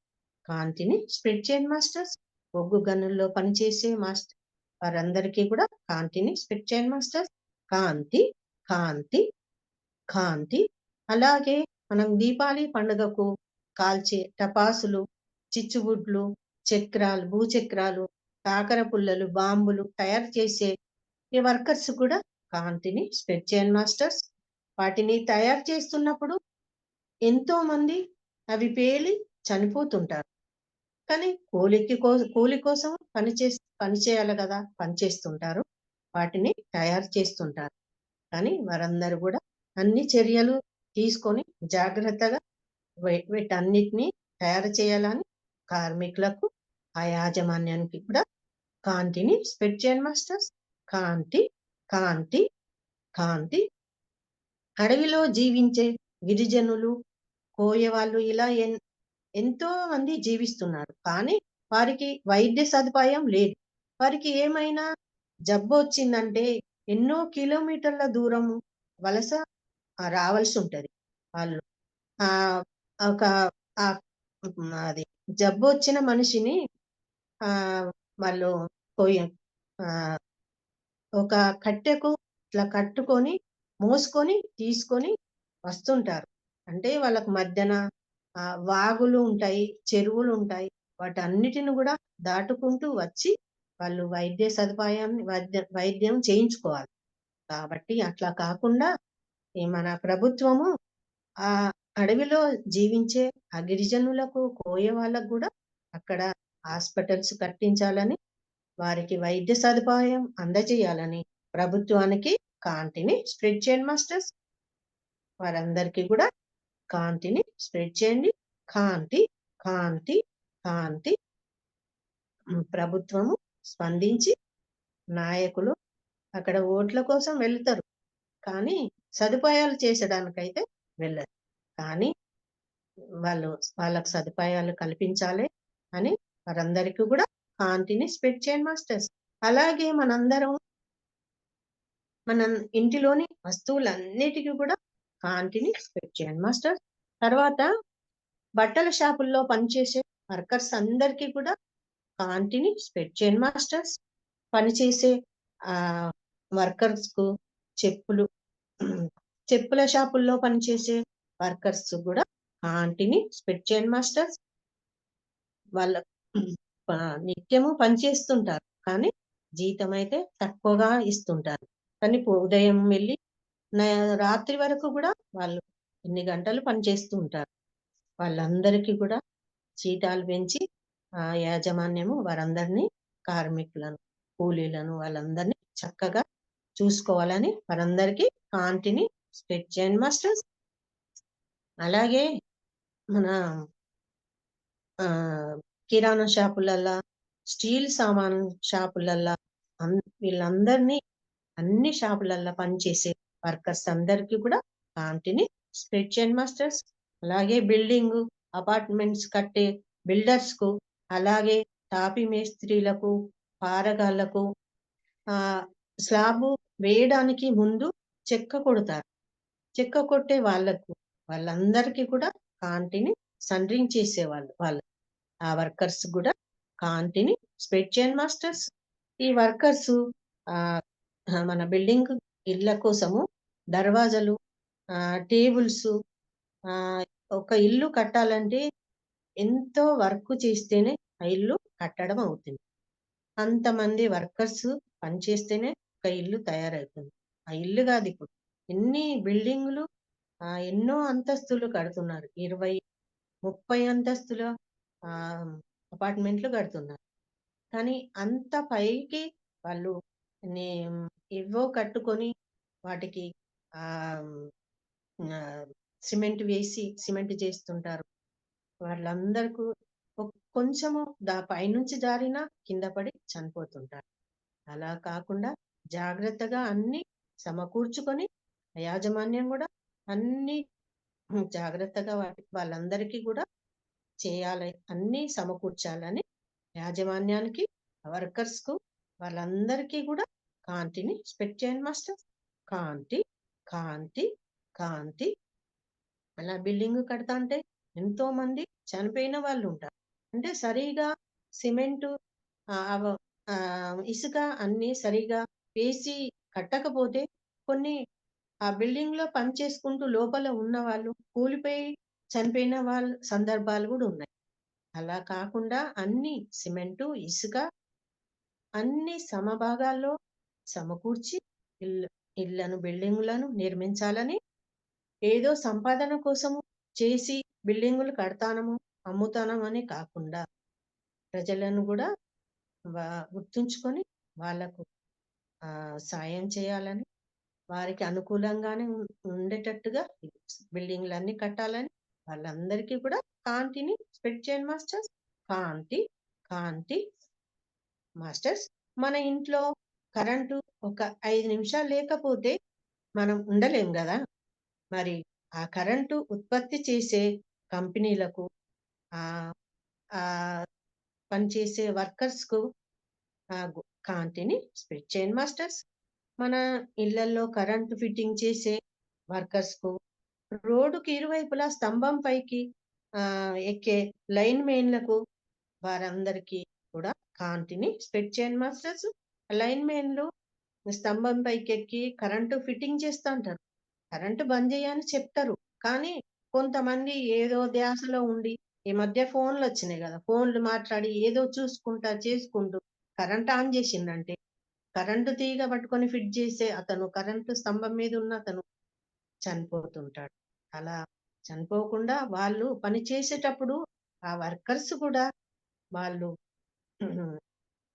S1: కాంతిని స్ప్రెడ్ చేయండి మాస్టర్స్. బొగ్గు గనుల్లో పనిచేసే మాస్టర్ వారందరికీ కూడా కాంతిని స్ప్రెడ్ చేయండి మాస్టర్స్. కాంతి, కాంతి, కాంతి. అలాగే మనం దీపావళి పండుగకు కాల్చే టపాసులు, చిచ్చుబుడ్లు, చక్రాలు, భూచక్రాలు, కాకర పుల్లలు, బాంబులు తయారు చేసే ఈ వర్కర్స్ కూడా కాంతిని స్ప్రెడ్ చేయండి మాస్టర్స్. వాటిని తయారు చేస్తున్నప్పుడు ఎంతో మంది అవి పేలి చనిపోతుంటారు. కానీ కూలి కోసం పని చేయాలి కదా, పనిచేస్తుంటారు. వాటిని తయారు చేస్తుంటారు. కానీ వారందరూ కూడా అన్ని చర్యలు తీసుకొని జాగ్రత్తగా వీటన్నిటిని తయారు చేయాలని కార్మికులకు, ఆ యాజమాన్యానికి కూడా కాంతిని స్ప్రెడ్ చేయండి మాస్టర్స్. కాంతి, కాంతి, కాంతి. అడవిలో జీవించే గిరిజనులు, కోయవాళ్ళు ఇలా ఎంతో మంది జీవిస్తున్నారు. కానీ వారికి వైద్య సదుపాయం లేదు. వారికి ఏమైనా జబ్బు వచ్చిందంటే ఎన్నో కిలోమీటర్ల దూరం వలస రావాల్సి ఉంటది. వాళ్ళు ఆ ఒక అది జబ్బు వచ్చిన మనిషిని ఆ వాళ్ళు ఆ ఒక కట్టెకు ఇట్లా కట్టుకొని మోసుకొని తీసుకొని వస్తుంటారు. అంటే వాళ్ళకు మధ్యన వాగులు ఉంటాయి, చెరువులు ఉంటాయి. వాటన్నిటిని కూడా దాటుకుంటూ వచ్చి వాళ్ళు వైద్య సదుపాయాన్ని వైద్యం చేయించుకోవాలి. కాబట్టి అట్లా కాకుండా మన ప్రభుత్వము ఆ అడవిలో జీవించే ఆ గిరిజనులకు, కోయ వాళ్ళకు కూడా అక్కడ హాస్పిటల్స్ కట్టించాలని, వారికి వైద్య సదుపాయం అందజేయాలని ప్రభుత్వానికి కాంతిని స్ప్రెడ్ చేయండి మాస్టర్స్. వారందరికీ కూడా కాంతిని స్ప్రెడ్ చేయండి. కాంతి, కాంతి, కాంతి. ప్రభుత్వము స్పందించి నాయకులు అక్కడ ఓట్ల కోసం వెళ్తారు, కానీ సదుపాయాలు చేసడానికైతే వెళ్ళరు. కానీ వాళ్ళకు సదుపాయాలు కల్పించాలి అని వారందరికీ కూడా కాంతిని స్ప్రెడ్ చేయండి మాస్టర్స్. అలాగే మన ఇంటిలోని వస్తువులన్నిటికీ కూడా కాంతిని స్ప్రెడ్ చేయండి మాస్టర్స్. తర్వాత బట్టల షాపుల్లో పనిచేసే వర్కర్స్ అందరికీ కూడా కాంతిని స్ప్రెడ్ చేయండి మాస్టర్స్. పనిచేసే ఆ వర్కర్స్ కు చెప్పుల షాపుల్లో పనిచేసే వర్కర్స్ కూడా కాంతిని స్ప్రెడ్ చేయండి మాస్టర్స్. వాళ్ళ నిత్యము పనిచేస్తుంటారు, కానీ జీతం అయితే తక్కువగా ఇస్తుంటారు. కానీ ఉదయం వెళ్ళి రాత్రి వరకు కూడా వాళ్ళు ఎన్ని గంటలు పనిచేస్తూ ఉంటారు. వాళ్ళందరికీ కూడా జీతాలు పెంచి యాజమాన్యము వారందరినీ, కార్మికులను, కూలీలను, వాళ్ళందరినీ చక్కగా చూసుకోవాలని వారందరికీ కాంతిని స్ప్రెడ్ చేయండి మాస్టర్స్. అలాగే మన కిరాణా షాపులల్లా, స్టీల్ సామాను షాపులల్లా వీళ్ళందరినీ, అన్ని షాపులల్లా పనిచేసే వర్కర్స్ అందరికీ కూడా కాంతిని స్ప్రెడ్ చేయండి మాస్టర్స్. అలాగే బిల్డింగ్, అపార్ట్మెంట్స్ కట్టే బిల్డర్స్ కు, అలాగే తాపి మేస్త్రీలకు, పారగాళ్లకు, స్లాబు వేయడానికి ముందు చెక్క కొడతారు. చెక్క కొట్టే వాళ్ళందరికీ కూడా కాంతిని సండ్రించేసే వాళ్ళు ఆ వర్కర్స్ కూడా కాంతిని స్ప్రెడ్ చేయండి మాస్టర్స్. ఈ వర్కర్స్ మన బిల్డింగ్ ఇళ్ల కోసము దర్వాజలు, టేబుల్స్, ఒక ఇల్లు కట్టాలంటే ఎంతో వర్క్ చేస్తేనే ఆ ఇల్లు కట్టడం అవుతుంది. అంతమంది వర్కర్స్ పనిచేస్తేనే ఒక ఇల్లు తయారవుతుంది. ఆ ఇల్లు కాదు, ఇప్పుడు ఎన్ని బిల్డింగులు, ఎన్నో అంతస్తులు కడుతున్నారు. 20, 30 అంతస్తుల అపార్ట్మెంట్లు కడుతున్నారు. కానీ అంత పైకి వాళ్ళు ఏవో కట్టుకొని వాటికి సిమెంట్ వేసి సిమెంట్ చేస్తుంటారు. వాళ్ళందరికీ కొంచెము పైనుంచి జారినా కింద పడి చనిపోతుంటారు. అలా కాకుండా జాగ్రత్తగా అన్ని సమకూర్చుకొని యాజమాన్యం కూడా అన్ని జాగ్రత్తగా వాళ్ళందరికీ కూడా చేయాలి, అన్ని సమకూర్చాలని యాజమాన్యానికి, వర్కర్స్ కు, వాళ్ళందరికీ కూడా కాంతిని స్ప్రెడ్ చేయండి మాస్టర్. కాంతి, కాంతి, కాంతి. అలా బిల్డింగ్ కడతా అంటే ఎంతో మంది చనిపోయిన వాళ్ళు ఉంటారు. అంటే సరిగా సిమెంటు, ఇసుక అన్ని సరిగా వేసి కట్టకపోతే కొన్ని ఆ బిల్డింగ్ లో పని చేసుకుంటూ లోపల ఉన్న వాళ్ళు కూలిపోయి చనిపోయిన వాళ్ళ సందర్భాలు కూడా ఉన్నాయి. అలా కాకుండా అన్ని సిమెంటు, ఇసుక అన్ని సమభాగాల్లో సమకూర్చి ఇళ్లను, బిల్డింగులను నిర్మించాలని, ఏదో సంపాదన కోసము చేసి బిల్డింగులు కడతానము, అమ్ముతానమని కాకుండా ప్రజలను కూడా గుర్తుంచుకొని వాళ్లకు సాయం చేయాలని, వారికి అనుకూలంగానే ఉండేటట్టుగా బిల్డింగ్లన్నీ కట్టాలని వాళ్ళందరికీ కూడా కాంతిని స్ప్రెడ్ చేయండి మాస్టర్స్. కాంతి, కాంతి. మాస్టర్స్, మన ఇంట్లో కరెంటు ఒక 5 నిమిషాలు లేకపోతే మనం ఉండలేం కదా. మరి ఆ కరెంటు ఉత్పత్తి చేసే కంపెనీలకు, పనిచేసే వర్కర్స్ కు కాంతిని స్ప్రెడ్ చేయండి మాస్టర్స్. మన ఇళ్లలో కరెంటు ఫిట్టింగ్ చేసే వర్కర్స్ కు, రోడ్డుకి ఇరువైపులా స్తంభం పైకి ఎక్కే లైన్ మెయిన్లకు, వారందరికీ కూడా కాంతిని స్ప్రెడ్ చేయండి మాస్టర్స్. లైన్ మెయిన్లు స్తంభం పైకి ఎక్కి కరెంటు ఫిట్టింగ్ చేస్తూ ఉంటారు. కరెంటు బంద్ చేయని చెప్తారు, కానీ కొంతమంది ఏదో ధ్యాసలో ఉండి, ఈ మధ్య ఫోన్లు వచ్చినాయి కదా, ఫోన్లు మాట్లాడి ఏదో చూసుకుంటా చేసుకుంటూ కరెంట్ ఆన్ చేసిందంటే కరెంటు తీగ పట్టుకొని ఫిట్ చేసే అతను, కరెంటు స్తంభం మీద ఉన్న అతను చనిపోతుంటాడు. అలా చనిపోకుండా వాళ్ళు పని చేసేటప్పుడు ఆ వర్కర్స్ కూడా వాళ్ళు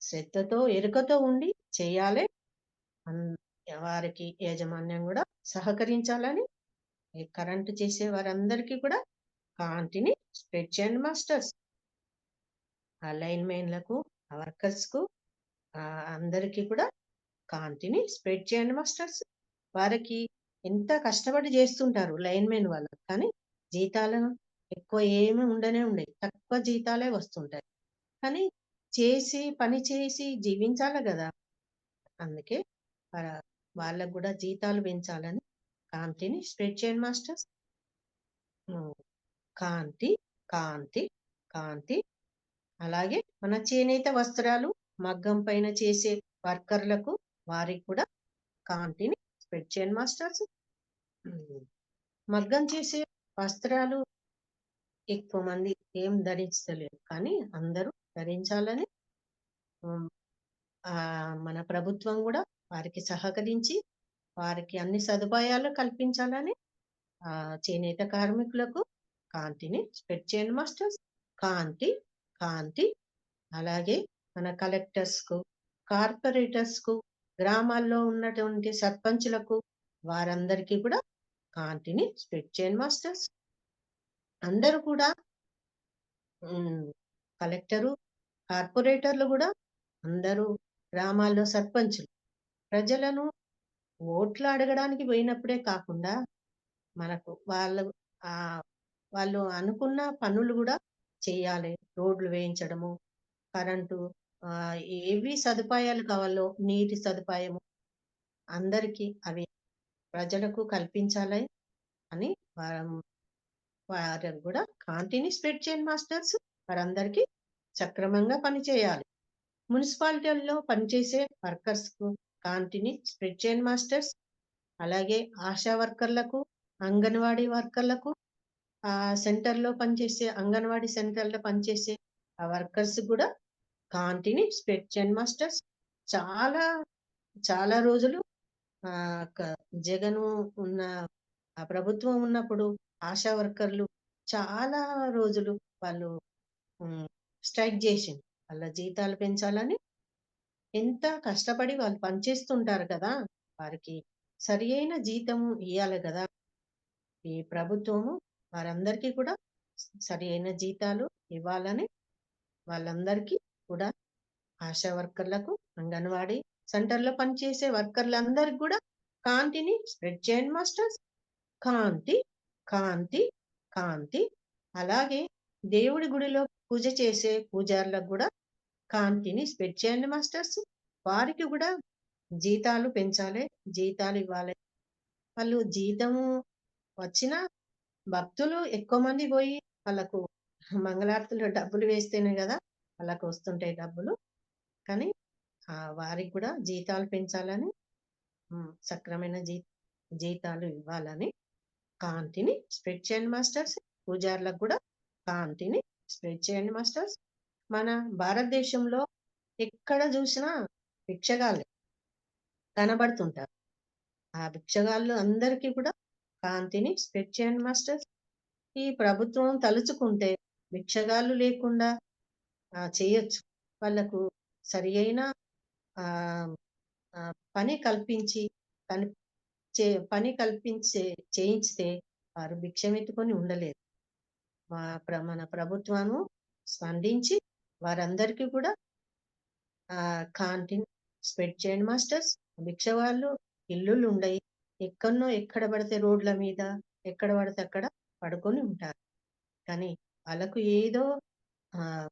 S1: శ్రద్ధతో, ఎరుకతో ఉండి చేయాలి. అన్ వారికి యాజమాన్యం గూడా సహకరించాలని ఈ కరెంట్ చేసే వారందరికీ కూడా కాంటిని స్ప్రెడ్ చేయండి మాస్టర్స్. ఆ లైన్‌మెన్‌లకు, ఆ వర్కర్స్‌కు అందరికీ కూడా కాంటిని స్ప్రెడ్ చేయండి మాస్టర్స్. వారికి ఎంత కష్టపడి జేస్తుంటారు లైన్‌మెన్ వాళ్ళు. కానీ జీతాలు ఎక్కువ ఏమి ఉండవు. తక్కువ జీతాలే వస్తుంటాయి. కానీ పని చేసి జీవించాలి గదా! అందుకే ఆహ్, వాళ్ళకి గూడా జీతాలు పెంచాలని కాంతిని స్ప్రెడ్ చేయండి మాస్టర్స్. హ్మ్. కాంతి, కాంతి, కాంతి. అలాగే మన చేనేత వస్త్రాలు మగ్గం పైన చేసే వర్కర్‌లకు వారికి కూడా కాంతిని స్ప్రెడ్ చేయండి మాస్టర్స్. హ్మ్. మగ్గం చేసే వస్త్రాలు ఎక్కువ మంది ఏం ధరించలేరు. కానీ అందరూ ధరించాలని హ్మ్. మన ప్రభుత్వం గూడా వారికి సహకరించి, వారికి అన్ని సదుపాయాలు కల్పించాలని చేనేత కార్మికులకు కాంతిని స్ప్రెడ్ చేయండి మాస్టర్స్. కాంతి, కాంతి. అలాగే మన కలెక్టర్స్‌కు, కార్పొరేటర్స్‌కు, గ్రామాల్లో ఉన్నటువంటి సర్పంచులకు వారందరికీ కూడా కాంతిని స్ప్రెడ్ చేయండి మాస్టర్స్. అందరూ కూడా హ్మ్. కలెక్టరు, కార్పొరేటర్లు గూడా అందరూ గ్రామాల్లో సర్పంచులు ప్రజలను ఓట్లు అడగడానికి పోయినప్పుడే కాకుండా మనకు ఆహ్, వాళ్ళు అనుకున్న పనులు గూడా చేయాలి. రోడ్లు వేయించడము, కరెంటు ఏవి సదుపాయాలు కావాలో నీటి సదుపాయము అందరికీ అవి ప్రజలకు కల్పించాలి అని వారం వారికి గూడా కాంతిని స్ప్రెడ్ చేయండి మాస్టర్స్. వారందరికీ సక్రమంగా పనిచేయాలి. మున్సిపాలిటీల్లో పనిచేసే వర్కర్స్‌కు కాంతిని స్ప్రెడ్ చేయండి మాస్టర్స్. అలాగే ఆశా వర్కర్‌లకు, అంగన్వాడీ వర్కర్‌లకు సెంటర్‌లో పనిచేసే అంగన్వాడీ సెంటర్‌లో పనిచేసే ఆ వర్కర్స్ గూడా కాంతిని స్ప్రెడ్ చేయండి మాస్టర్స్. చాలా, చాలా రోజులు ఆహ్, క జగను ఉన్న ప్రభుత్వం ఉన్నప్పుడు ఆశా వర్కర్‌లు చాలా రోజులు వాళ్ళు హ్మ్. స్ట్రైక్ జేషిండ్రు. వాళ్ళ జీతాలు పెంచాలని ఎంత కష్టపడి వాళ్ళు పనిచేస్తుంటారు కదా! వారికి సరి అయిన జీతము ఇయ్యాలి గదా! ఈ ప్రభుత్వము వారందరికీ కూడా సరి అయిన జీతాలు ఇవ్వాలని వాళ్ళందరికీ కూడా ఆశా వర్కర్‌లకు, అంగన్వాడీ సెంటర్‌లో పనిచేసే వర్కర్‌లందరికి గూడా కాంతిని స్ప్రెడ్ చేయండి మాస్టర్స్. కాంతి, కాంతి, కాంతి. అలాగే దేవుడి గుడిలో పూజ చేసే పూజారులకు గూడా కాంతిని స్ప్రెడ్ చేయండి మాస్టర్స్. వారికి గూడా జీతాలు పెంచాలి. జీతాలివ్వాలి. వాళ్ళు జీతము వచ్చినా భక్తులు ఎక్కువ మంది బోయి వాళ్ళకు మంగళారతులు డబ్బులు వేస్తేనే గదా! వాళ్ళకు వస్తుంటాయి డబ్బులు. కానీ వారికి గూడా జీతాలు పెంచాలని సక్రమైన జీతాలు ఇవ్వాలని కాంతిని స్ప్రెడ్ చేయండి మాస్టర్స్. పూజారులకు గూడా కాంతిని స్ప్రెడ్ చేయండి మాస్టర్స్. మన భారతదేశంలో ఎక్కడ జూసినా భిక్షగాళ్ళే కనబడుతుంటారు. ఆ భిక్షగాళ్ళు అందరికీ కూడా కాంతిని స్ప్రెడ్ చేయండి మాస్టర్స్. ఈ ప్రభుత్వం తలుచుకుంటే భిక్షగాళ్ళు లేకుండా చేయొచ్చు. వాళ్ళకు సరియైన ఆహ్, పని కల్పించి కని పని చేయించితే వారు భిక్షమెత్తుకొని ఉండలేరు. మన ప్రభుత్వము స్పందించి వారందరికీ కూడా కాంటిని స్ప్రెడ్ చేయండి మాస్టర్స్. భిక్ష వాళ్ళు ఇల్లులుండయి. ఎక్కడ పడితే రోడ్ల మీద, ఎక్కడ పడితే అక్కడ పడుకొని ఉంటారు. కానీ వాళ్ళకు ఏదో ఆహ్,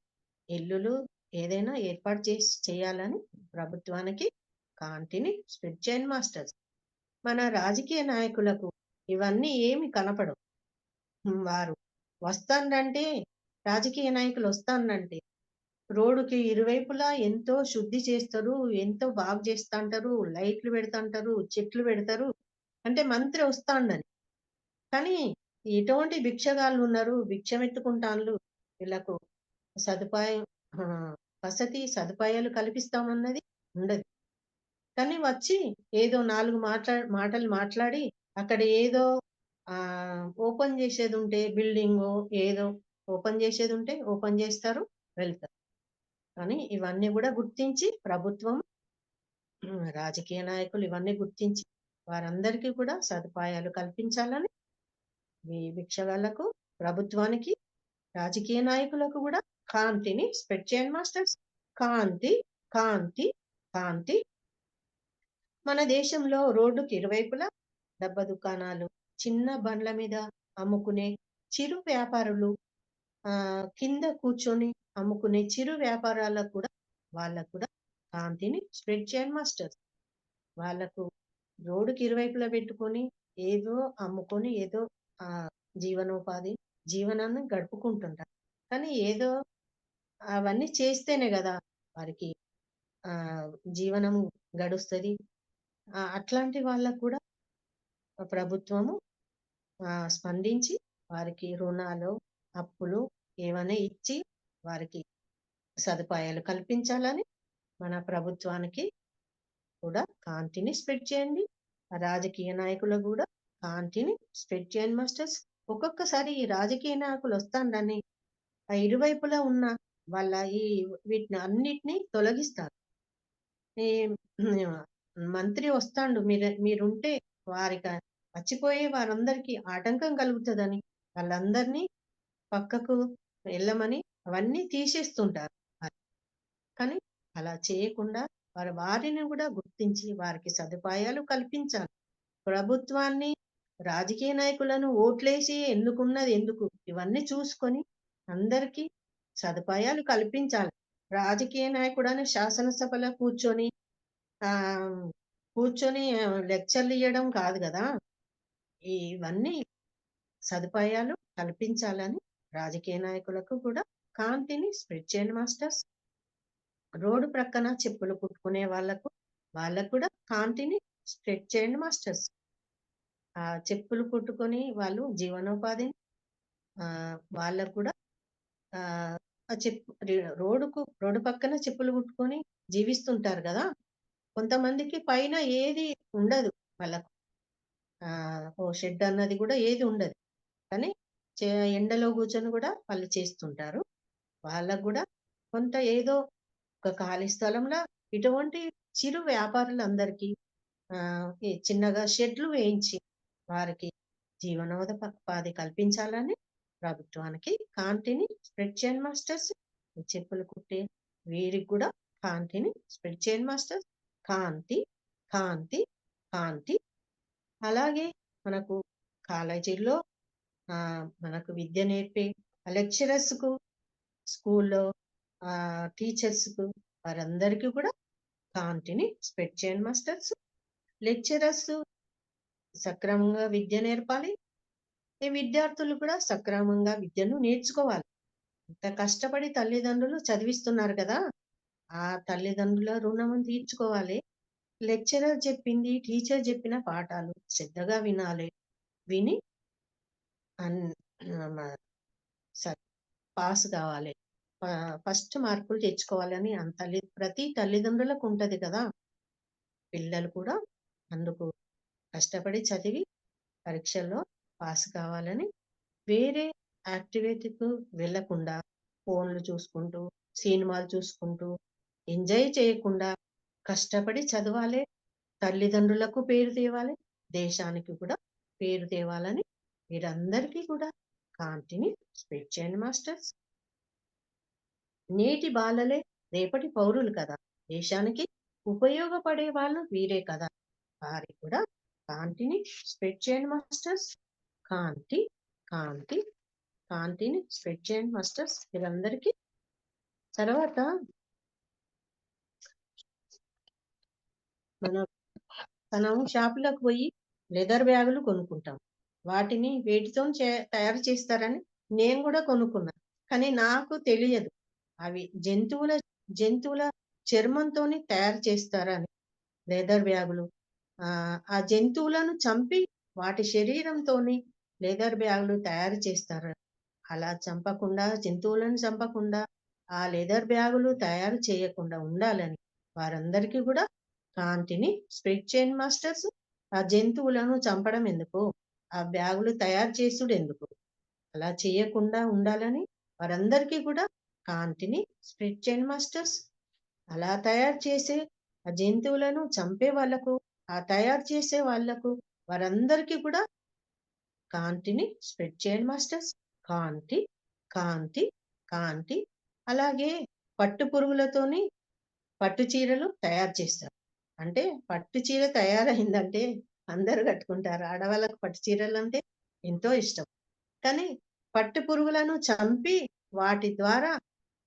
S1: ఇల్లులు ఏదైనా ఏర్పాటు చేయాలని ప్రభుత్వానికి కాంటిని స్ప్రెడ్ చేయండి మాస్టర్స్. మన రాజకీయ నాయకులకు ఇవన్నీ ఏమి కనపడవు. వారు వస్తాండంటే రాజకీయ నాయకులు వస్తాండంటే రోడ్డుకి ఇరువైపులా ఎంతో శుద్ధి చేస్తారు. ఎంతో బాగు చేస్తాంటారు. లైట్లు పెడతాంటారు. చెట్లు పెడతారు. అంటే మంత్రి వస్తాండని. కానీ ఎటువంటి భిక్షగాళ్ళున్నారు. భిక్షమెత్తుకుంటాన్లు. వీళ్ళకు సదుపాయం వసతి సదుపాయాలు కల్పిస్తామన్నది ఉండదు. కానీ వచ్చి ఏదో 4 మాటలు మాట్లాడి అక్కడ ఏదో ఓపెన్ చేసేదుంటే బిల్డింగో ఏదో ఓపెన్ చేసేదుంటే ఓపెన్ చేస్తారు. వెళ్తారు. కానీ ఇవన్నీ కూడా గుర్తించి ప్రభుత్వం, రాజకీయ నాయకులు ఇవన్నీ గుర్తించి వారందరికీ కూడా సదుపాయాలు కల్పించాలని ఈ భిక్షగాళ్లకు, ప్రభుత్వానికి, రాజకీయ నాయకులకు కూడా కాంతిని స్ప్రెడ్ చేయండి మాస్టర్స్. కాంతి, కాంతి, కాంతి. మన దేశంలో రోడ్డుకి ఇరువైపులా డబ్బా దుకాణాలు, చిన్న బండ్ల మీద అమ్ముకునే చిరు వ్యాపారులు, కింద కూర్చొని అమ్ముకునే చిరు వ్యాపారాలకు కూడా వాళ్ళకు కూడా కాంతిని స్ప్రెడ్ చేయండి మాస్టర్స్. వాళ్ళకు రోడ్డుకి ఇరువైపులా పెట్టుకొని ఏదో అమ్ముకొని ఏదో ఆ జీవనోపాధి జీవనాన్ని గడుపుకుంటుంటారు. కానీ ఏదో అవన్నీ చేస్తేనే కదా వారికి ఆ జీవనం గడుస్తుంది. అట్లాంటి వాళ్ళకు కూడా ప్రభుత్వము స్పందించి వారికి రుణాలు, అప్పులు ఏమైనా ఇచ్చి వారికి సదుపాయాలు కల్పించాలని మన ప్రభుత్వానికి కూడా కాంతిని స్ప్రెడ్ చేయండి. రాజకీయ నాయకులకు కూడా కాంతిని స్ప్రెడ్ చేయండి మాస్టర్స్. ఒక్కొక్కసారి ఈ రాజకీయ నాయకులు వస్తాండని ఆ ఇరువైపులా ఉన్న వాళ్ళ ఈ వీటిని అన్నిటినీ తొలగిస్తారు. ఈ మంత్రి వస్తాండు, మీరుంటే వారికి మర్చిపోయే వారందరికీ ఆటంకం కలుగుతుందని వాళ్ళందరినీ పక్కకు వెళ్ళమని అవన్నీ తీసేస్తుంటారు. కానీ అలా చేయకుండా వారిని కూడా గుర్తించి వారికి సదుపాయాలు కల్పించాలి. ప్రభుత్వాన్ని, రాజకీయ నాయకులను ఓట్లేసి ఎన్నుకున్నది ఎందుకు? ఇవన్నీ చూసుకొని అందరికీ సదుపాయాలు కల్పించాలి. రాజకీయ నాయకుడని శాసనసభలో కూర్చొని కూర్చొని లెక్చర్లు ఇవ్వడం కాదు కదా. ఇవన్నీ సదుపాయాలు కల్పించాలని రాజకీయ నాయకులకు కూడా కాంతిని స్ప్రెడ్ చేయండి మాస్టర్స్. రోడ్డు ప్రక్కన చెప్పులు కుట్టుకునే వాళ్ళకు కూడా కాంతిని స్ప్రెడ్ చేయండి మాస్టర్స్. ఆ చెప్పులు కుట్టుకొని వాళ్ళు జీవనోపాధిని వాళ్ళకు కూడా రోడ్డు పక్కన చెప్పులు కుట్టుకొని జీవిస్తుంటారు కదా. కొంతమందికి పైన ఏది ఉండదు, వాళ్ళకు ఓ షెడ్ అన్నది కూడా ఏది ఉండదు. కానీ ఎండలో కూర్చొని కూడా వాళ్ళు చేస్తుంటారు. వాళ్ళకు కూడా కొంత ఏదో ఒక ఖాళీ స్థలంలో ఇటువంటి చిరు వ్యాపారులందరికీ చిన్నగా షెడ్లు వేయించి వారికి జీవనోపాధి కల్పించాలని ప్రభుత్వానికి కాంతిని స్ప్రెడ్ చేయండి మాస్టర్స్. చెప్పులు కుట్టే వీరికి కూడా కాంతిని స్ప్రెడ్ చేయండి మాస్టర్స్. కాంతి, కాంతి, కాంతి. అలాగే మనకు కాలేజీల్లో మనకు విద్య నేర్పే లెక్చరర్స్ కు, స్కూల్లో టీచర్స్ కు వారందరికీ కూడా కాంతిని స్ప్రెడ్ చేయండి మాస్టర్స్. లెక్చరర్స్ సక్రమంగా విద్య నేర్పాలి. ఈ విద్యార్థులు కూడా సక్రమంగా విద్యను నేర్చుకోవాలి. ఇంత కష్టపడి తల్లిదండ్రులు చదివిస్తున్నారు కదా, ఆ తల్లిదండ్రుల రుణం తీర్చుకోవాలి. లెక్చరర్ చెప్పింది, టీచర్ చెప్పిన పాఠాలు శ్రద్ధగా వినాలి. విని పాస్ కావాలి, ఫస్ట్ మార్కులు తెచ్చుకోవాలని ప్రతి తల్లిదండ్రులకు ఉంటది కదా. పిల్లలు కూడా అందుకు కష్టపడి చదివి పరీక్షల్లో పాస్ కావాలని వేరే యాక్టివిటీకు వెళ్లకుండా ఫోన్లు చూసుకుంటూ, సినిమాలు చూసుకుంటూ ఎంజాయ్ చేయకుండా కష్టపడి చదవాలి. తల్లిదండ్రులకు పేరు తేవాలి, దేశానికి కూడా పేరు తేవాలని మీరందరికీ కూడా కాంతిని స్ప్రెడ్ చేయండి మాస్టర్స్. నేటి బాలలే రేపటి పౌరులు కదా, దేశానికి ఉపయోగపడే వాళ్ళు వీరే కదా. వారికి కూడా కాంతిని స్ప్రెడ్ చేయండి మాస్టర్స్. కాంతి, కాంతి, కాంతిని స్ప్రెడ్ చేయండి మాస్టర్స్ వీరందరికీ. తర్వాత మనం షాపులకు పోయి లెదర్ బ్యాగులు కొనుక్కుంటాం. వాటిని వేటితో తయారు చేస్తారని నేను కూడా కొనుక్కున్నాను. కానీ నాకు తెలియదు అవి జంతువుల చర్మంతోని తయారు చేస్తారని. లెదర్ బ్యాగులు ఆ జంతువులను చంపి వాటి శరీరంతోని లెదర్ బ్యాగులు తయారు చేస్తారు. అలా జంతువులను చంపకుండా ఆ లెదర్ బ్యాగులు తయారు చేయకుండా ఉండాలని వారందరికీ కూడా కాంతిని స్ప్రెడ్ చేయండి మాస్టర్స్. ఆ జంతువులను చంపడం ఎందుకు, ఆ బ్యాగులు తయారు చేసుడు ఎందుకు, అలా చేయకుండా ఉండాలని వారందరికీ కూడా కాంతిని స్ప్రెడ్ చేయండి మాస్టర్స్. అలా తయారు చేసే ఆ జంతువులను చంపే వాళ్ళకు, ఆ తయారు చేసే వాళ్ళకు, వారందరికీ కూడా కాంతిని స్ప్రెడ్ చేయండి మాస్టర్స్. కాంతి, కాంతి, కాంతి. అలాగే పట్టు పురుగులతోని పట్టు చీరలు తయారు చేస్తారు. అంటే పట్టు చీర తయారైందంటే అందరూ కట్టుకుంటారు. ఆడవాళ్ళకు పట్టు చీరలంటే ఎంతో ఇష్టం. కానీ పట్టు పురుగులను చంపి వాటి ద్వారా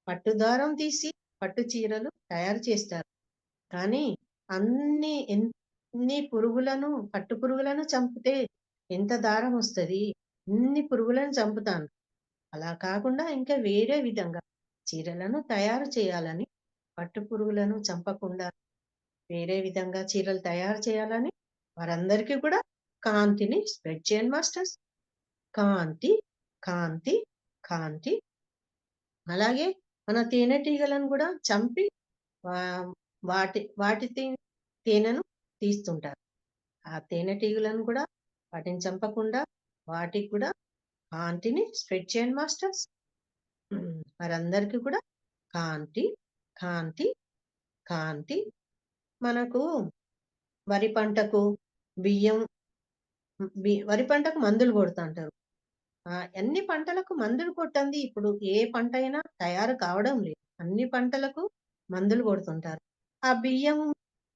S1: పట్టు దారం తీసి పట్టు చీరలు తయారు చేస్తారు. కానీ ఎన్ని పురుగులను పట్టు పురుగులను చంపితే ఎంత దారం వస్తది? ఇన్ని పురుగులను చంపుతాను. అలా కాకుండా ఇంకా వేరే విధంగా చీరలను తయారు చేయాలని, పట్టు పురుగులను చంపకుండా వేరే విధంగా చీరలు తయారు చేయాలని వారందరికీ కూడా కాంతిని స్ప్రెడ్ చేయండి మాస్టర్స్. కాంతి, కాంతి, కాంతి. అలాగే మన తేనెటీగలను కూడా చంపి ఆహ్, వాటి తేనెను తీస్తుంటారు. ఆ తేనెటీగలను కూడా వాటిని చంపకుండా వాటికి కూడా కాంతిని స్ప్రెడ్ చేయండి మాస్టర్స్. వారందరికీ కూడా కాంతి, కాంతి, కాంతి. మనకు వరి పంటకు బియ్యం వరి పంటకు మందులు కొడుతుంటారు. అన్ని పంటలకు మందులు కొట్టంది ఇప్పుడు ఏ పంట అయినా తయారు కావడం లేదు. అన్ని పంటలకు మందులు కొడుతుంటారు. ఆ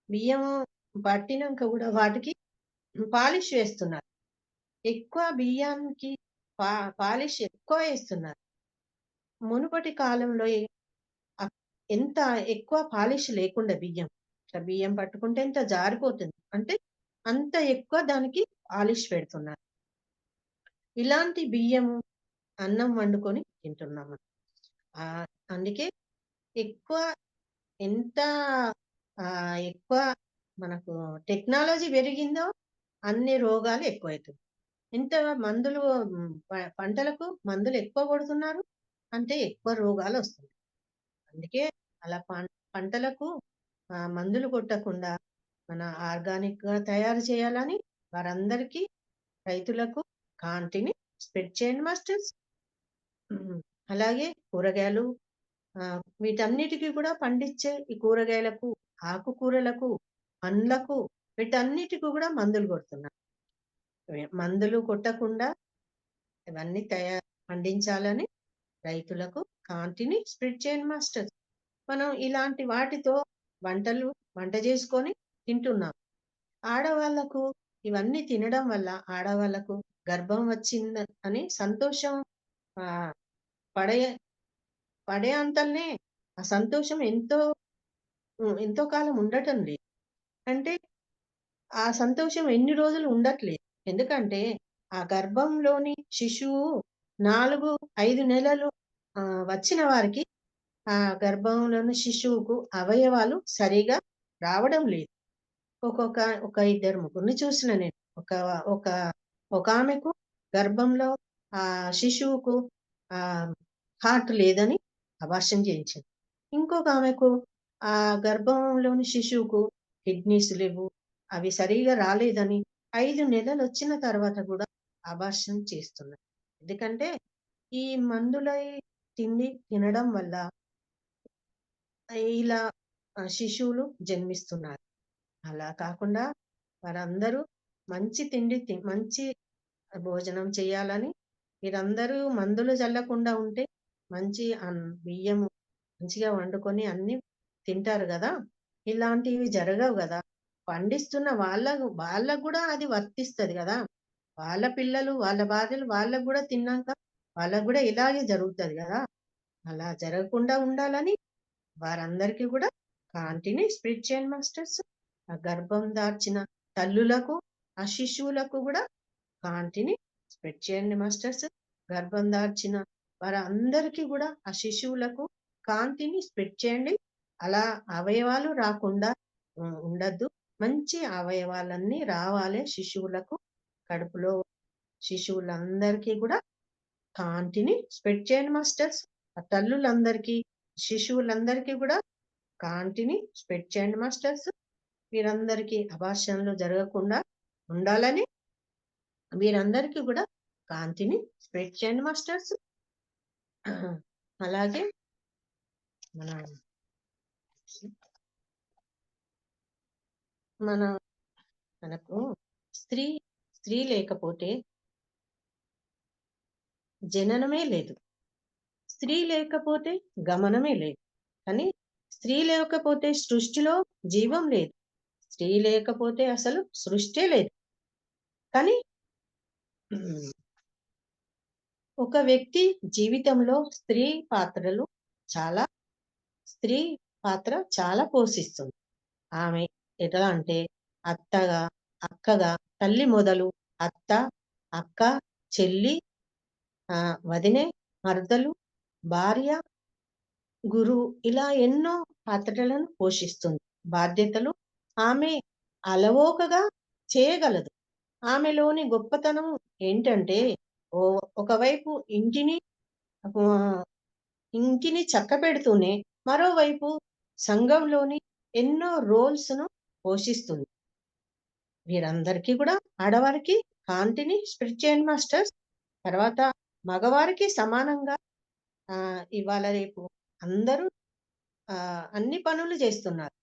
S1: బియ్యం పట్టినంక కూడా వాటికి పాలిష్ వేస్తున్నారు. ఎక్కువ బియ్యానికి పా పాలిష్ ఎక్కువ ఏస్తున్నారు. మునుపటి కాలంలో అక్ ఎంత ఎక్కువ పాలిష్ లేకుండా బియ్యం. ఇట్లా బియ్యం పట్టుకుంటే ఇంత జారిపోతుంది. అంటే అంత ఎక్కువ దానికి పాలిష్ పెడుతున్నారు. ఇలాంటి బియ్యము అన్నం వండుకొని తింటున్నాము. ఆహ్, అందుకే ఎక్కువ ఎంత ఎక్కువ మనకు టెక్నాలజీ పెరిగిందో అన్ని రోగాలు ఎక్కువైతున్నాయి. ఎంత మందులు పంటలకు మందులు ఎక్కువ కొడుతున్నారు. అంటే ఎక్కువ రోగాలొస్తున్నాయి. అందుకే అలా పంటలకు మందులు కొట్టకుండా మన ఆర్గానిక్‌గా తయారు చేయాలని వారందరికీ రైతులకు కాంతిని స్ప్రెడ్ చేయండి మాస్టర్స్. అలాగే కూరగాయలు వీటన్నిటికి కూడా పండించే ఈ కూరగాయలకు, ఆకుకూరలకు, పండ్లకు వీటన్నిటికి కూడా మందులు కొడుతున్నారు. మందులు కొట్టకుండా ఇవన్నీ పండించాలని రైతులకు కాంతిని స్ప్రెడ్ చేయండి మాస్టర్స్. మనం ఇలాంటి వాటితో వంట చేసుకొని తింటున్నాం. ఆడవాళ్ళకు ఇవన్నీ తినడం వల్ల ఆడవాళ్ళకు గర్భం వచ్చిందని సంతోషం ఆహ్, పడే పడే అంతల్నే ఆ సంతోషం ఎంతో కాలం ఉండటం లేదు. అంటే ఆ సంతోషం ఎన్ని రోజులు ఉండట్లేదు. ఎందుకంటే ఆ గర్భంలోని శిశువు 4, 5 నెలలు వచ్చిన వారికి ఆ గర్భంలోని శిశువుకు అవయవాలు సరిగా రావడం లేదు. ఒక్కొక్క ఒక ఇద్దరు ముగ్గురిని చూసిన నేను. ఒక ఒక ఒకామెకు గర్భంలో శిశువుకు ఆహ్, హార్ట్ లేదని అబార్షన్ చేయించింది. ఇంకొక ఆమెకు ఆ గర్భంలోని శిశువుకు కిడ్నీస్ లెవ్వు. అవి సరిగ్గా రాలేదని 5 నెలలొచ్చిన తర్వాత గూడా అబార్షన్ చేస్తున్నారు. ఎందుకంటే ఈ మందులై తిండి తినడం వల్ల ఇలా శిశువులు జన్మిస్తున్నారు. అలా కాకుండా వారందరూ మంచి తిండి మంచి భోజనం చేయాలని మీరందరూ మందులు చల్లకుండా ఉంటే మంచి బియ్యము మంచిగా వండుకొని అన్నీ తింటారు గదా! ఇలాంటివి జరగవు గదా! పండిస్తున్న వాళ్ళకు గూడా అది వర్తిస్తది గదా! వాళ్ళ పిల్లలు, వాళ్ళ భార్యలు వాళ్ళకి గూడా తిన్నాక వాళ్ళకి గూడా ఇలాగే జరుగుతది గదా! అలా జరగకుండా ఉండాలని వారందరికీ గూడా కాంతిని స్ప్రెడ్ చేయండి మాస్టర్స్. ఆ గర్భం దాల్చిన తల్లులకు, ఆ శిశువులకు గూడా కాంతిని స్ప్రెడ్ చేయండి మాస్టర్స్. గర్భం దాల్చిన వారందరికీ గూడా ఆ శిశువులకు కాంతిని స్ప్రెడ్ చేయండి. అలా అవయవాలు రాకుండా ఉండద్దు. మంచి అవయవాలన్నీ రావాలే శిశువులకు. కడుపులో శిశువులందరికీ గూడా కాంతిని స్ప్రెడ్ చేయండి మాస్టర్స్. ఆ తల్లులందరికీ, శిశువులందరికీ గూడా కాంతిని స్ప్రెడ్ చేయండి మాస్టర్స్. వీరందరికీ అబార్షన్‌లు జరగకుండా ఉండాలని వీరందరికీ గూడా కాంతిని స్ప్రెడ్ చేయండి మాస్టర్స్. అలాగే మన మన మనకు స్త్రీ స్త్రీ లేకపోతే జననమే లేదు. స్త్రీ లేకపోతే గమనమే లేదు. కానీ స్త్రీ లేకపోతే సృష్టిలో జీవం లేదు. స్త్రీ లేకపోతే అసలు సృష్టే లేదు. కానీ ఒక వ్యక్తి జీవితంలో చాలా స్త్రీ పాత్ర చాలా పోషిస్తుంది. ఆమె ఎట్లా అంటే అత్తగా, అక్కగా, తల్లి మొదలు అత్త, అక్క, చెల్లి, వదినె, మరదలు, భార్య, గురువు ఇలా ఎన్నో పాత్రలను పోషిస్తుంది. బాధ్యతలు ఆమె అలవోకగా చేయగలదు. ఆమెలోని గొప్పతనం ఏంటంటే ఓ ఒకవైపు ఆహ్, ఇంటిని చక్కబెడుతూనే మరోవైపు సంఘంలోని ఎన్నో రోల్స్‌ను పోషిస్తుంది. వీరందరికీ కూడా ఆడవారికి కాంతిని స్ప్రెడ్ చేయండి మాస్టర్స్. తర్వాత మగవారికి సమానంగా ఇవాళ రేపు అందరూ అన్ని పనులు చేస్తున్నారు.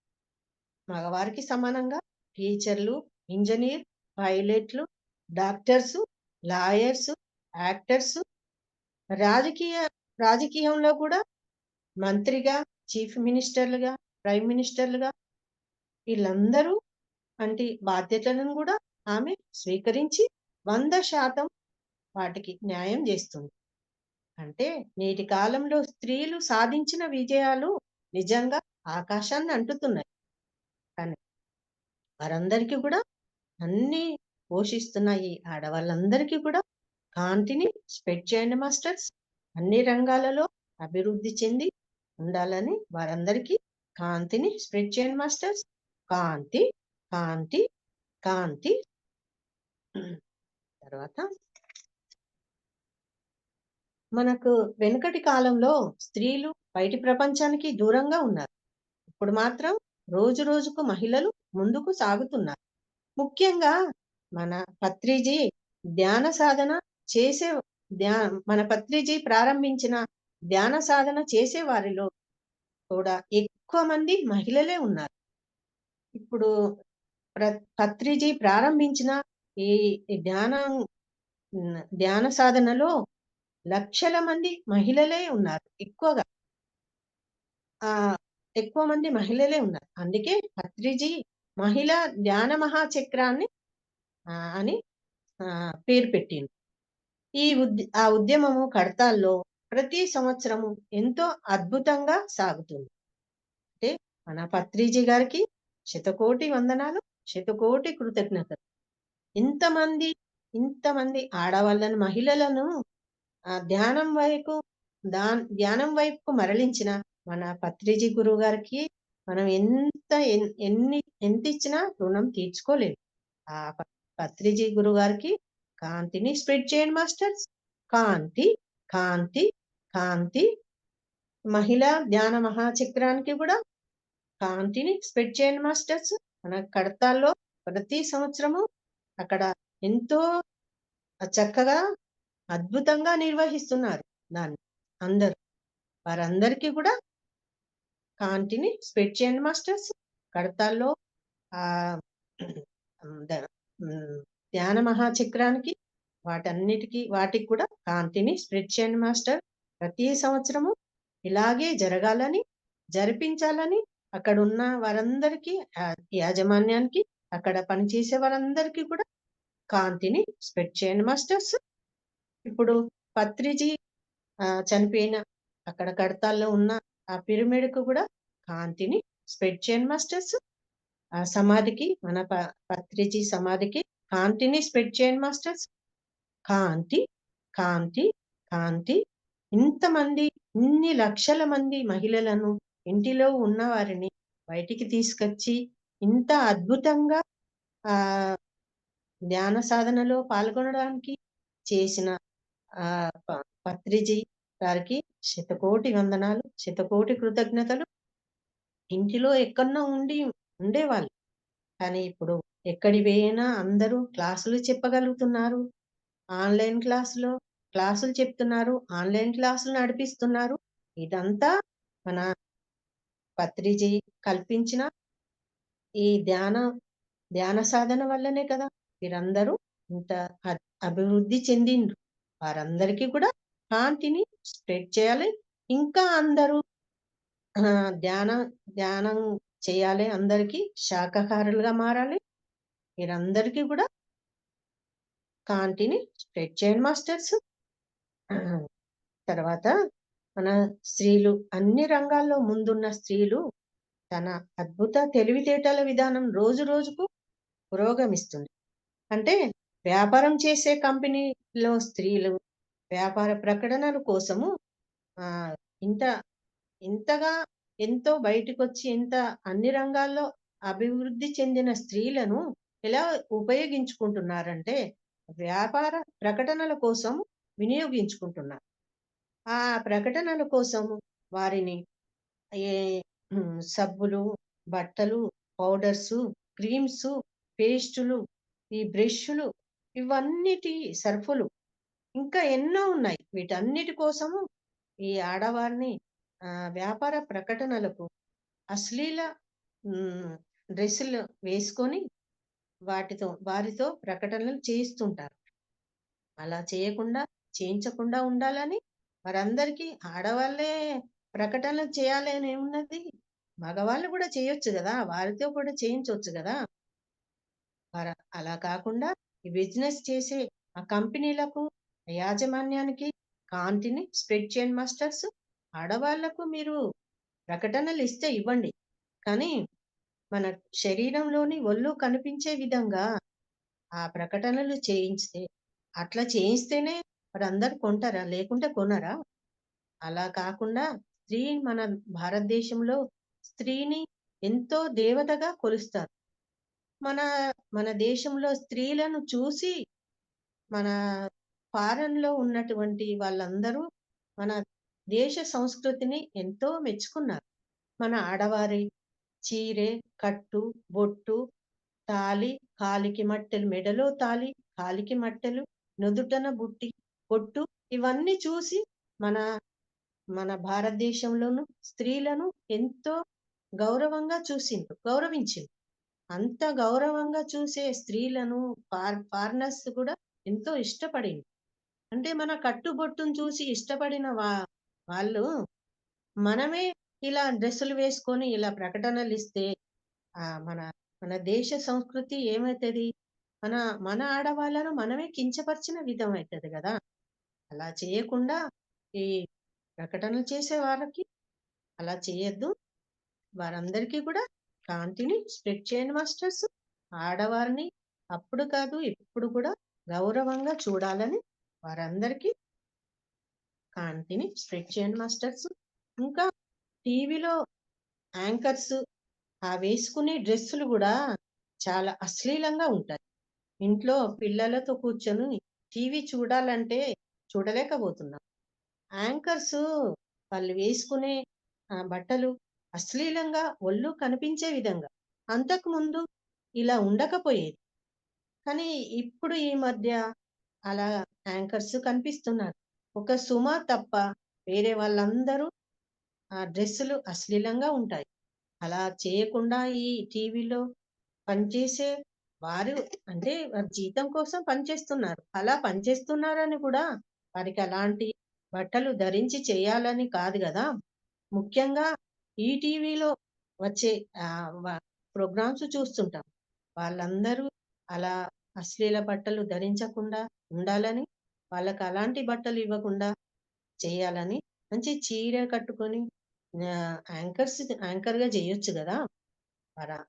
S1: మగవారికి సమానంగా టీచర్లు, ఇంజినీర్, పైలట్లు, డాక్టర్సు, లాయర్సు, యాక్టర్సు, రాజకీయ రాజకీయంలో కూడా మంత్రిగా, చీఫ్ మినిస్టర్లుగా, ప్రైమ్ మినిస్టర్లుగా వీళ్ళందరూ వంటి బాధ్యతలను కూడా ఆమె స్వీకరించి 100% వాటికి న్యాయం చేస్తుంది. అంటే నేటి కాలంలో స్త్రీలు సాధించిన విజయాలు నిజంగా ఆకాశాన్ని అంటుతున్నాయి. కానీ వారందరికీ కూడా అన్నీ పోషిస్తున్న ఈ ఆడవాళ్ళందరికీ కూడా కాంతిని స్ప్రెడ్ చేయండి మాస్టర్స్. అన్ని రంగాలలో అభివృద్ధి చెంది ఉండాలని వారందరికీ కాంతిని స్ప్రెడ్ చేయండి మాస్టర్స్. కాంతి, కాంతి, కాంతి. తర్వాత మనకు వెనుకటి కాలంలో స్త్రీలు బయటి ప్రపంచానికి దూరంగా ఉన్నారు. ఇప్పుడు మాత్రం రోజు రోజుకు మహిళలు ముందుకు సాగుతున్నారు. ముఖ్యంగా మన పత్రిజీ ధ్యాన సాధన చేసే మన పత్రిజీ ప్రారంభించిన ధ్యాన సాధన చేసే వారిలో కూడా ఎక్కువ మంది మహిళలే ఉన్నారు. ఇప్పుడు పత్రిజీ ప్రారంభించిన ఈ ధ్యాన సాధనలో లక్షల మంది మహిళలే ఉన్నారు. ఎక్కువ మంది మహిళలే ఉన్నారు. అందుకే పత్రిజీ మహిళా ధ్యాన మహాచక్రాన్ని అని పేరు పెట్టింది. ఆ ఉద్యమము కడతాల్లో ప్రతి సంవత్సరము ఎంతో అద్భుతంగా సాగుతుంది. అంటే మన పత్రిజీ గారికి శతకోటి వందనాలు, శతకోటి కృతజ్ఞతలు. ఇంతమంది ఇంతమంది ఆడవాళ్ళను, మహిళలను ధ్యానం వైపుకు మరలించిన మన పత్రిజీ గురువు గారికి మనం ఎంత ఇచ్చినా రుణం తీర్చుకోలేము. ఆ పత్రిజీ గురువు గారికి కాంతిని స్ప్రెడ్ చేయండి మాస్టర్స్. కాంతి, కాంతి, కాంతి. మహిళా ధ్యాన మహాచక్రానికి కూడా కాంతిని స్ప్రెడ్ చేయండి మాస్టర్స్. మన కడతాల్లో ప్రతి సంవత్సరము అక్కడ ఎంతో చక్కగా అద్భుతంగా నిర్వహిస్తున్నారు దాన్ని అందరూ. వారందరికీ కూడా కాంతిని స్ప్రెడ్ చేయండి మాస్టర్స్. కడతాల్లో ఆ ధ్యాన మహాచక్రానికి వాటికి కూడా కాంతిని స్ప్రెడ్ చేయండి మాస్టర్. ప్రతి సంవత్సరము ఇలాగే జరిపించాలని అక్కడ ఉన్న వారందరికీ యాజమాన్యానికి అక్కడ పనిచేసే వారందరికీ కూడా కాంతిని స్ప్రెడ్ చేయండి మాస్టర్స్. ఇప్పుడు పత్రిజీ చనిపోయిన అక్కడ కడతాల్లో ఉన్న ఆ పిరమిడ్కు కూడా కాంతిని స్ప్రెడ్ చేయండి మాస్టర్స్. ఆ సమాధికి మన పత్రిజీ సమాధికి కాంతిని స్ప్రెడ్ చేయండి మాస్టర్స్. కాంతి, కాంతి, కాంతి. ఇన్ని లక్షల మంది మహిళలను ఇంటిలో ఉన్న వారిని బయటికి తీసుకొచ్చి ఇంత అద్భుతంగా ధ్యాన సాధనలో పాల్గొనడానికి చేసిన పత్రిజీ గారికి శతకోటి వందనాలు, శతకోటి కృతజ్ఞతలు. ఇంటిలో ఎక్కడో ఉండేవాళ్ళు. కానీ ఇప్పుడు ఎక్కడి పోయినా అందరూ క్లాసులు చెప్పగలుగుతున్నారు. ఆన్‌లైన్ క్లాసులు చెప్తున్నారు. ఆన్‌లైన్ క్లాసులు నడిపిస్తున్నారు. ఇదంతా మన పత్రిజీ కల్పించిన ఈ ధ్యాన సాధన వల్లనే కదా వీరందరూ ఇంత అభివృద్ధి చెందిండ్రు. వారందరికీ కూడా కాంతిని స్ప్రెడ్ చేయాలి. ఇంకా అందరూ ధ్యానం ధ్యానం చేయాలి. అందరికీ శాకాహారులుగా మారాలి. మీరందరికీ కూడా కాంతిని స్ప్రెడ్ చేయండి మాస్టర్స్. తర్వాత మన స్త్రీలు అన్ని రంగాల్లో ముందున్న స్త్రీలు తన అద్భుత తెలివితేటల విధానం రోజు రోజుకు పురోగమిస్తుంది. అంటే వ్యాపారం చేసే కంపెనీలో స్త్రీలు వ్యాపార ప్రకటనల కోసము ఇంత ఇంతగా ఎంతో బయటకొచ్చి అన్ని రంగాల్లో అభివృద్ధి చెందిన స్త్రీలను ఎలా ఉపయోగించుకుంటున్నారంటే వ్యాపార ప్రకటనల కోసం వినియోగించుకుంటున్నారు. ఆ ప్రకటనల కోసం వారిని ఏ సబ్బులు, బట్టలు, పౌడర్సు, క్రీమ్సు, పేస్టులు, ఈ బ్రష్‌లు, ఇవన్నిటి సర్ఫులు ఇంకా ఎన్నో ఉన్నాయి. వీటన్నిటి కోసము ఈ ఆడవారిని వ్యాపార ప్రకటనలకు అశ్లీల డ్రెస్సులు వేసుకొని వారితో ప్రకటనలు చేయిస్తుంటారు. అలా చేయించకుండా ఉండాలని వారందరికీ ఆడవాళ్ళే ప్రకటనలు చేయాలి అని ఏమున్నది? మగవాళ్ళు కూడా చేయొచ్చు గదా! వారితో కూడా చేయించొచ్చు గదా! అలా కాకుండా ఈ బిజినెస్ చేసే ఆ కంపెనీలకు, యాజమాన్యానికి కాంతిని స్ప్రెడ్ చేయండి మాస్టర్స్. ఆడవాళ్లకు మీరు ప్రకటనలు ఇస్తే ఇవ్వండి. కానీ మన శరీరంలోని ఒళ్ళు కనిపించే విధంగా ఆ ప్రకటనలు అట్లా చేయిస్తేనే మరందరూ కొంటారా? లేకుంటే కొనరా? అలా కాకుండా మన భారతదేశంలో స్త్రీని ఎంతో దేవతగా కొలుస్తారు. మన మన దేశంలో స్త్రీలను చూసి మన ఫారెన్‌లో ఉన్నటువంటి వాళ్ళందరూ మన దేశ సంస్కృతిని ఎంతో మెచ్చుకున్నారు. మన ఆడవారి చీరె, కట్టు, బొట్టు, తాళి, కాలికి మట్టెలు, మెడలో తాళి, కాలికి మట్టెలు, నుదుటన బొట్టు ఇవన్నీ చూసి మన మన భారతదేశంలోను స్త్రీలను ఎంతో గౌరవించిండ్రు. అంత గౌరవంగా చూసే స్త్రీలను ఫారినర్స్ కూడా ఎంతో ఇష్టపడింది. అంటే మన కట్టుబొట్టును చూసి ఇష్టపడిన వాళ్ళు మనమే ఇలా డ్రెస్సులు వేసుకొని ఇలా ప్రకటనలిస్తే మన మన దేశ సంస్కృతి ఏమైతది? మన మన ఆడవాళ్ళను మనమే కించపరిచిన విధం అయితది గదా! అలా చేయకుండా ఈ ప్రకటనలు చేసే వారికి అలా చేయొద్దు. వారందరికీ కూడా కాంతిని స్ప్రెడ్ చేయండి మాస్టర్స్. ఆడవారిని అప్పుడు కాదు ఇప్పుడు కూడా గౌరవంగా చూడాలని వారందరికీ కాంతిని స్ప్రెడ్ చేయండి మాస్టర్స్. ఇంకా టీవీలో యాంకర్స్ వేసుకునే డ్రెస్సులు గూడా చాలా అశ్లీలంగా ఉంటాయి. ఇంట్లో పిల్లలతో కూర్చొని టీవీ చూడాలంటే చూడలేకపోతున్నాం. యాంకర్స్ వాళ్ళు వేసుకునే బట్టలు అశ్లీలంగా ఒళ్ళు కనిపించే విధంగా. అంతకుముందు ఇలా ఉండకపోయేది. కానీ ఇప్పుడు ఈ మధ్య అలా యాంకర్స్ కనిపిస్తున్నారు. ఒక సుమ తప్ప వేరే వాళ్ళందరూ డ్రెస్సులు అశ్లీలంగా ఉంటాయి. అలా చేయకుండా ఈ టీవీలో పనిచేసే వారు అంటే వారి జీతం కోసం పనిచేస్తున్నారు. అలా పనిచేస్తున్నారని కూడా వారికి అలాంటి బట్టలు ధరించి చేయాలని కాదు గదా! ముఖ్యంగా ఈ టీవీలో వచ్చే ప్రోగ్రామ్స్ చూస్తుంటాం. వాళ్ళందరూ అలా అశ్లీల బట్టలు ధరించకుండా ఉండాలని, వాళ్ళకి అలాంటి బట్టలు ఇవ్వకుండా చేయాలని, మంచి చీర కట్టుకొని యాంకర్‌గా చేయొచ్చు గదా!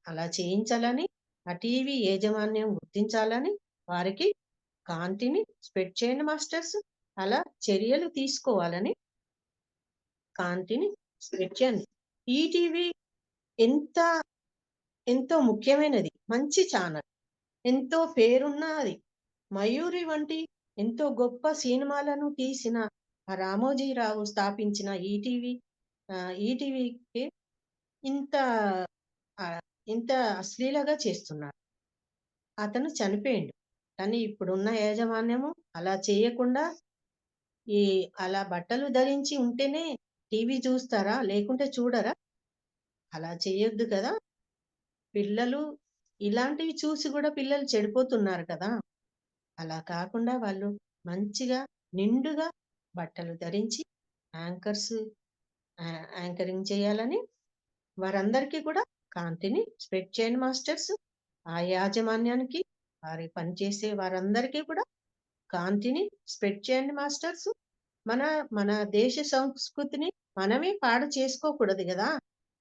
S1: అలా చేయించాలని ఆ టీవీ యాజమాన్యం గుర్తించాలని వారికి కాంతిని స్ప్రెడ్ చేయండి మాస్టర్స్. అలా చర్యలు తీసుకోవాలని కాంతిని స్ప్రెడ్ చేయండి. ఈటీవీ ఎంత ఎంతో ముఖ్యమైనది. మంచి ఛానల్. ఎంతో పేరున్నది. మయూరి వంటి ఎంతో గొప్ప సినిమాలను తీసిన రామోజీరావు స్థాపించిన ఈటీవీకి ఇంత ఇంత అశ్లీలగా చేస్తున్నారు. అతను చనిపోయిండు. కానీ ఇప్పుడున్న యాజమాన్యము అలా చేయకుండా అలా బట్టలు ధరించి ఉంటేనే టీవీ చూస్తారా? లేకుంటే చూడరా? అలా చేయొద్దు కదా! పిల్లలు ఇలాంటివి చూసి గూడా పిల్లలు చెడిపోతున్నారు కదా! అలా కాకుండా వాళ్ళు మంచిగా నిండుగా బట్టలు ధరించి యాంకర్స్ యాంకరింగ్ చేయాలని వారందరికీ కూడా కాంతిని స్ప్రెడ్ చేయండి మాస్టర్స్. ఆ యాజమాన్యానికి, పనిచేసే వారందరికీ కూడా కాంతిని స్ప్రెడ్ చేయండి మాస్టర్స్. మన మన దేశ సంస్కృతిని మనమే పాడు చేసుకోకూడదు గదా!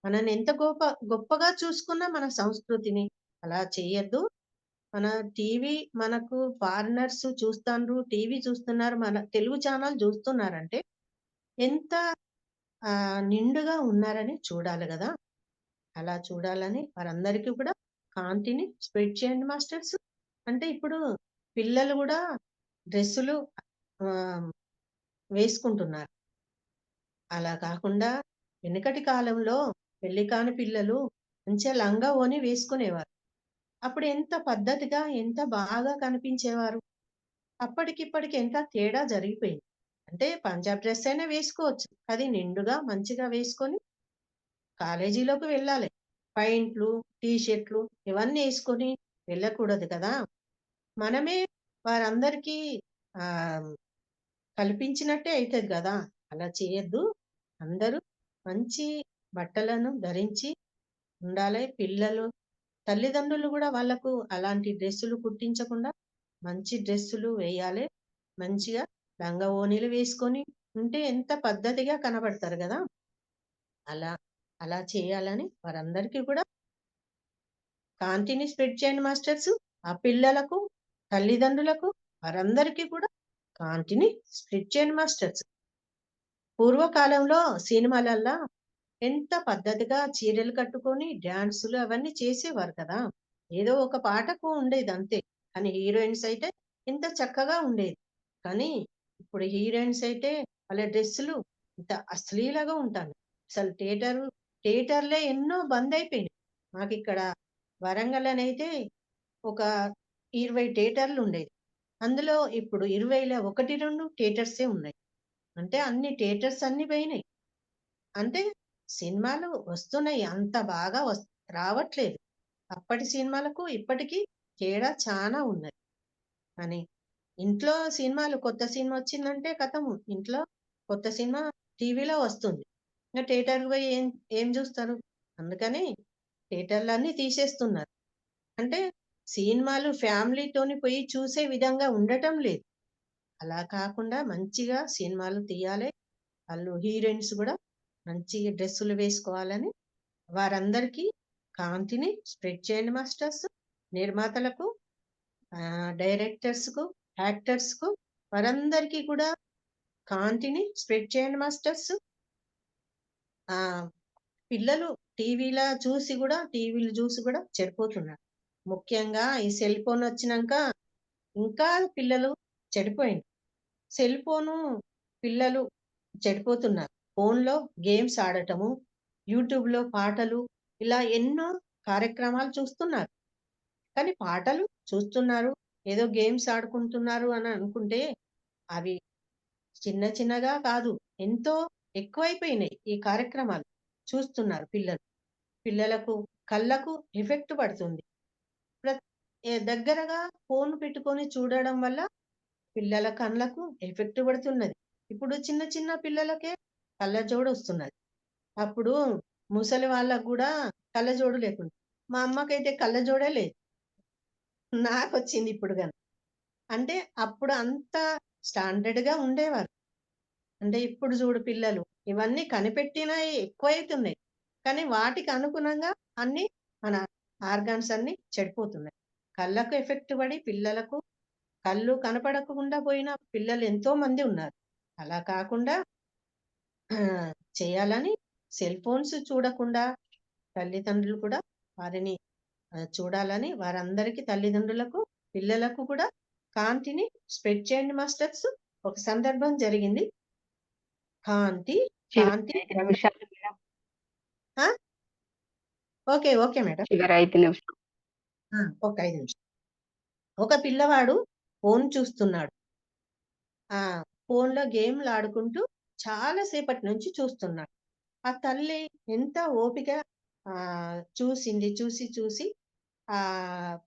S1: మనల్ని ఎంత గొప్పగా చూసుకున్న మన సంస్కృతిని అలా చేయొద్దు. మన టీవీ మనకు ఫారినర్స్ చూస్తాండ్రు, టీవీ చూస్తున్నారు, మన తెలుగు ఛానల్ చూస్తున్నారంటే ఎంత నిండుగా ఉన్నారని చూడాలి గదా! అలా చూడాలని వారందరికీ కూడా కాంతిని స్ప్రెడ్ చేయండి మాస్టర్స్. అంటే ఇప్పుడు పిల్లలు గూడా డ్రెస్సులు ఆహ్, వేసుకుంటున్నారు. అలా కాకుండా వెనకటి కాలంలో పెళ్లి కాని పిల్లలు మంచిగా లంగా ఓణి వేసుకునేవారు. అప్పుడు ఎంత పద్ధతిగా, ఎంత బాగా కనిపించేవారు. అప్పటికిప్పటికి ఎంత తేడా జరిగిపోయింది. అంటే పంజాబ్ డ్రెస్ అయినా వేసుకోవచ్చు. అది నిండుగా మంచిగా వేసుకొని కాలేజీలోకి వెళ్ళాలి. పాయింట్లు, టీ షర్ట్‌లు ఇవన్నీ యేసుకొని వెళ్ళకూడదు కదా! మనమే వారందరికీ ఆహ్, కల్పించినట్టే అయితది గదా! అలా చేయొద్దు. అందరూ మంచి బట్టలను ధరించి ఉండాలి. పిల్లలు తల్లిదండ్రులు గూడా వాళ్ళకు అలాంటి డ్రెస్సులు కుట్టించకుండా మంచి డ్రెస్సులు వేయాలి. మంచిగా లంగా ఓణీలు వేసుకొని ఉంటే ఎంత పద్ధతిగా కనబడతారు గదా! అలా అలా చేయాలని వారందరికీ కూడా కాంతిని స్ప్రెడ్ చేయండి మాస్టర్స్. ఆ పిల్లలకు, తల్లిదండ్రులకు వారందరికీ కూడా కాంతిని స్ప్రెడ్ చేయండి మాస్టర్స్. పూర్వకాలంలో సినిమాలల్లా ఎంత పద్ధతిగా చీరలు కట్టుకొని డాన్సులు అవన్నీ చేసేవారు కదా! ఏదో ఒక పాటకు ఉండేదంతే. కానీ హీరోయిన్స్ అయితే ఎంత చక్కగా ఉండేది. కానీ ఇప్పుడు హీరోయిన్స్ అయితే వాళ్ళ డ్రెస్సులు ఇంత అశ్లీలంగా ఉంటాయి. అసలు థియేటర్‌లే ఎన్నో బందయిపోయినాయి. మాకిక్కడ వరంగల్‌లోనైతే ఒక 20 థియేటర్లుండేది. అందులో ఇప్పుడు 20లో 1, 2 థియేటర్సే ఉన్నాయి. అంటే అన్ని థియేటర్స్ అన్నీ పోయినాయి. అంటే సినిమాలు వస్తున్నాయి. అంత బాగా రావట్లేదు. అప్పటి సినిమాలకు ఇప్పటికి తేడా చానా ఉన్నది. అని ఇంట్లో సినిమాలు కొత్త సినిమా వచ్చిందంటే ఖతం ఇంట్లో కొత్త సినిమా టీవీలో వస్తుంది. ఇంక థియేటర్‌కి పోయి ఏం ఏం జూస్తారు? అందుకని థియేటర్‌లన్నీ తీసేస్తున్నారు. అంటే సినిమాలు ఫ్యామిలీతోని పోయి చూసే విధంగా ఉండటం లేదు. అలా కాకుండా మంచిగా సినిమాలు తీయాలి. ఆళ్ళు హీరోయిన్స్ గూడా మంచి డ్రెస్సులు వేసుకోవాలని వారందరికీ కాంతిని స్ప్రెడ్ చేయండి మాస్టర్స్. నిర్మాతలకు, డైరెక్టర్స్‌కు, యాక్టర్స్‌కు వారందరికీ కూడా కాంతిని స్ప్రెడ్ చేయండి మాస్టర్స్. ఆహ్, పిల్లలు టీవీలు జూసి గూడా చెడిపోతున్నారు. ముఖ్యంగా ఈ సెల్ ఫోన్ వచ్చినంక ఇంకా పిల్లలు చెడిపోయిండ్రు. సెల్ ఫోను పిల్లలు చెడిపోతున్నారు. ఫోన్‌లో గేమ్స్ ఆడటము, యూట్యూబ్‌లో పాటలు ఇలా ఎన్నో కార్యక్రమాలు చూస్తున్నారు. కానీ పాటలు చూస్తున్నారు, ఏదో గేమ్స్ ఆడుకుంటున్నారు అని అనుకుంటే అవి చిన్న చిన్నగా కాదు. ఎంతో ఎక్కువైపోయినాయి ఈ కార్యక్రమాలు. చూస్తున్నారు పిల్లలు. పిల్లలకు కళ్ళకు ఎఫెక్ట్ పడుతుంది. ప్రత్ దగ్గరగా ఫోన్ పెట్టుకొని చూడడం వల్ల పిల్లల కళ్ళకు ఎఫెక్ట్ పడుతున్నది. ఇప్పుడు చిన్న చిన్న పిల్లలకే కళ్ళజోడొస్తున్నది. అప్పుడు ముసలి వాళ్ళకి గూడా కళ్ళజోడు లేకుండే. మా అమ్మకైతే కళ్ళజోడే లేదు. నాకొచ్చింది ఇప్పుడు గాని. అంటే అప్పుడు అంత స్టాండర్డ్‌గా ఉండేవారు. అంటే ఇప్పుడు జూడు పిల్లలు ఇవన్నీ కనిపెట్టినయి ఎక్కువైతున్నాయి. కానీ వాటికి అనుగుణంగా అన్నీ మన ఆర్గాన్స్ అన్నీ చెడిపోతున్నాయి. కళ్ళకు ఎఫెక్ట్ పడి పిల్లలకు కళ్ళు కనపడకుండా పోయిన పిల్లలు ఎంతో మంది ఉన్నారు. అలా కాకుండా చేయాలని సెల్ ఫోన్స్ చూడకుండా తల్లిదండ్రులు కూడా వారిని చూడాలని వారందరికీ తల్లిదండ్రులకు, పిల్లలకు కూడా కాంతిని స్ప్రెడ్ చేయండి మాస్టర్స్. ఒక సందర్భం జరిగింది. కాంతి,
S2: చివరి
S1: కాంతి
S2: 5 నిమిషాలు మేడం.
S1: ఆ! ఓకే. Okay madam.
S2: చివరి 5 నిమిషాలు.
S1: ఒక 5 నిమిషాలు. ఒక పిల్లవాడు ఫోను చూస్తున్నాడు. ఆ! ఫోనులో గేమ్‌లాడుకుంటూ చాలా సేపటి నుంచి చూస్తున్నాడు. ఆ తల్లి ఎంత ఓపిక చూసింది. చూసి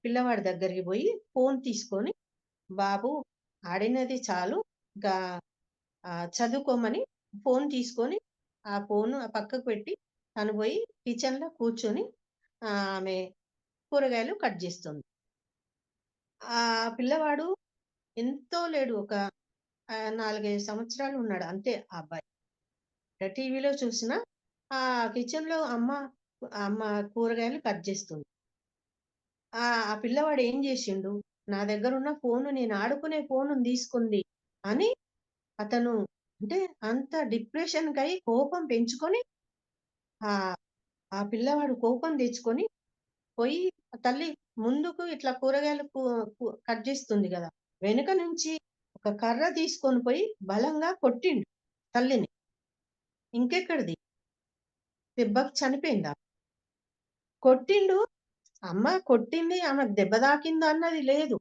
S1: పిల్లవాడి దగ్గరికి పోయి ఫోన్ తీసుకొని, "బాబు ఆడినది చాలు. ఇంకా చదువుకోమని" ఫోన్ తీసుకొని, ఆ ఫోను పక్కకు పెట్టి తను పోయి కిచెన్‌లో కూర్చొని ఆమె కూరగాయలు కట్ జేస్తుంది. ఆ పిల్లవాడు ఎంతో లేడు. ఒక 4, 5 సంవత్సరాలు ఉన్నాడు అంతే ఆ అబ్బాయి. టీవీలో చూసినా కిచెన్‌లో అమ్మ కూరగాయలు కట్ జేస్తుంది. ఆ పిల్లవాడు ఏం జేషిండు, నా దగ్గరున్న ఫోను నేను ఆడుకునే ఫోనుని తీసుకుంది అని అతను అంటే అంత డిప్రెషన్‌కయి కోపం పెంచుకొని ఆహ్, ఆ పిల్లవాడు కోపం తెచ్చుకొని పోయి తల్లి ముందుకు ఇట్లా కూరగాయలు కు కు కట్ జేస్తుంది గదా! వెనక నుంచి ఒక కర్ర తీసుకొని పోయి బలంగా కొట్టిండు తల్లిని. ఇంకెక్కడిది దెబ్బకి చనిపోయిందా? కొట్టిండు. అమ్మ కొట్టింది ఆమెకు దెబ్బ తాకిందా అన్నది లేదు.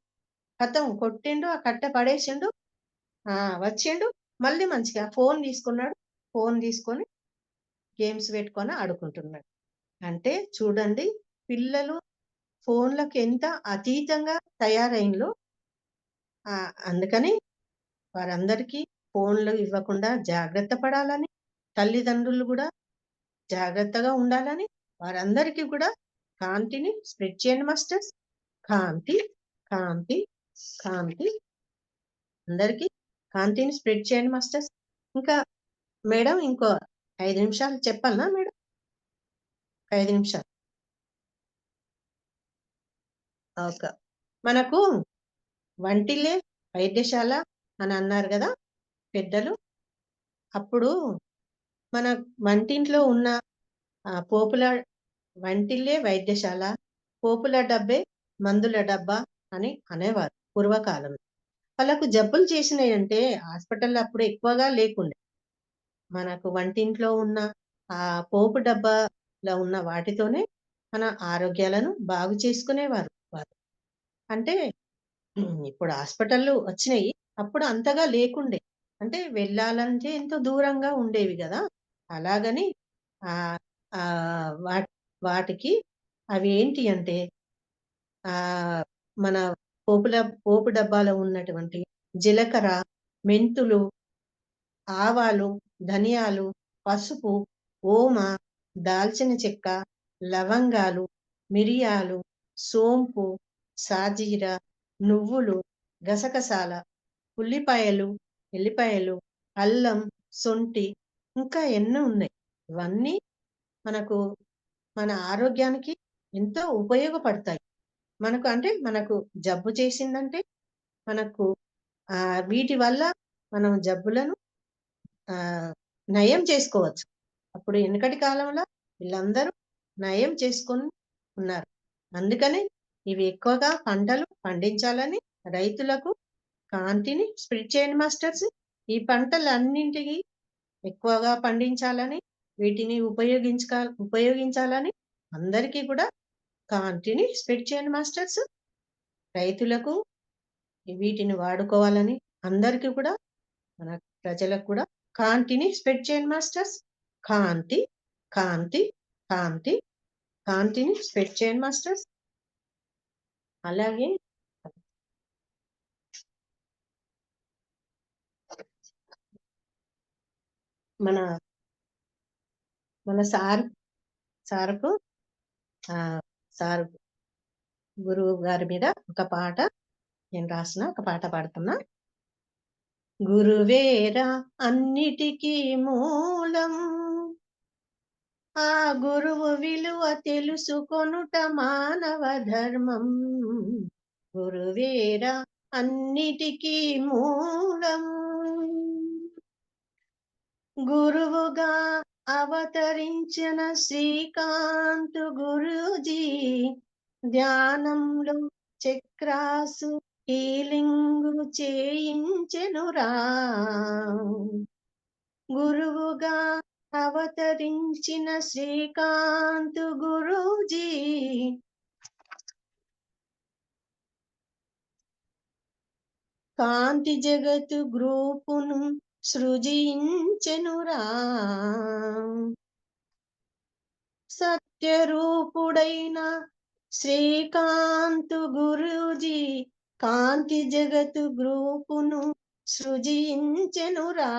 S1: ఖతం కొట్టిండు. ఆ కట్టె పడేసిండు. వచ్చిండు. మళ్ళీ మంచిగా ఫోను తీసుకున్నాడు. ఫోను తీసుకొని గేమ్స్ పెట్టుకొని ఆడుకుంటున్నాడు. అంటే చూడండి పిల్లలు ఫోన్‌లకి ఎంత అతీతంగా తయారైండ్లో. అందుకని వారందరికీ ఫోన్‌లు ఇవ్వకుండా జాగ్రత్త పడాలని, తల్లిదండ్రులు గూడా జాగ్రత్తగా ఉండాలని, వారందరికీ కూడా కాంతిని స్ప్రెడ్ చేయండి మాస్టర్స్. కాంతి, కాంతి, కాంతి అందరికి కాంతిని స్ప్రెడ్ చేయండి మాస్టర్స్. ఇంకా మేడం ఇంకో 5 నిమిషాలు చెప్పాలనా మేడం? 5 నిమిషాలు. ఓకే. మనకు వంటిల్లే వైద్యశాల అని అన్నారు గదా పెద్దలు. అప్పుడు మన వంటింట్లో ఉన్న పోపుల వంటిల్లే వైద్యశాల, పోపుల డబ్బే మందుల డబ్బా అని అనేవారు పూర్వకాలంలో. వాళ్ళకు జబ్బులు చేసినాయంటే హాస్పిటల్‌లు అప్పుడు ఎక్కువగా లేకుండే. మనకు వంటింట్లో ఉన్న పోపు డబ్బాలో ఉన్న వాటితోనే మన ఆరోగ్యాలను బాగు చేసుకునేవారు వారు. అంటే ఇప్పుడు హాస్పిటల్‌లు వచ్చినాయి. అప్పుడు అంతగా లేకుండే. అంటే వెళ్ళాలంటే ఎంతో దూరంగా ఉండేవి గదా! అలాగని ఆహ్, ఆహ్, వాట్ వాటికి అవి ఏంటి అంటే ఆహ్, మన పోపు డబ్బాలో ఉన్నటువంటి జీలకర్ర, మెంతులు, ఆవాలు, ధనియాలు, పసుపు, ఓమ, దాల్చిన చెక్క, లవంగాలు, మిరియాలు, సోంపు, సాజీర, నువ్వులు, గసగసాల, ఉల్లిపాయలు, ఎల్లిపాయలు, అల్లం, సొంఠి ఇంకా ఎన్నో ఉన్నాయి. ఇవన్నీ మనకు మన ఆరోగ్యానికి ఎంతో ఉపయోగపడతాయి. మనకు జబ్బు చేసిందంటే మనకు వీటి వల్ల మనం జబ్బులను ఆహ్, నయం చేసుకోవచ్చు. అప్పుడు ఎనకటి కాలంలో వీళ్ళందరూ నయం చేసుకొని ఉన్నారు. అందుకని ఇవి ఎక్కువగా పంటలు పండించాలని రైతులకు కాంతిని స్ప్రెడ్ చేయండి మాస్టర్స్. ఈ పంటలన్నింటికి ఎక్కువగా పండించాలని, వీటిని ఉపయోగించాలని అందరికీ కూడా కాంతిని స్ప్రెడ్ చేయండి మాస్టర్స్. రైతులకు వీటిని వాడుకోవాలని అందరికీ కూడా మన ప్రజలకు కూడా కాంతిని స్ప్రెడ్ చేయండి మాస్టర్స్. కాంతి, కాంతి, కాంతి, కాంతిని స్ప్రెడ్ చేయండి మాస్టర్స్. అలాగే మన మన సార్‌కు ఆహ్, సార్ గురువు గారి మీద ఒక పాట నేను రాసిన ఒక పాట పాడుతున్నా. గురువేరా అన్నిటికీ మూలం. ఆ గురువు విలువ తెలుసుకొనుట మానవ ధర్మం. గురువేరా అన్నిటికీ మూలం. గురువుగా అవతరించిన శ్రీకాంత్ గురూజీ ధ్యానంలో చక్రాసు హీలింగు చేయించెనురా. గురువుగా అవతరించిన శ్రీకాంత్ గురూజీ కాంతి జగతు గ్రూపును సృజించెనురా. సత్యరూపుడైన శ్రీకాంతు గురూజీ కాంతి జగతు గ్రూపును సృజించెనురా.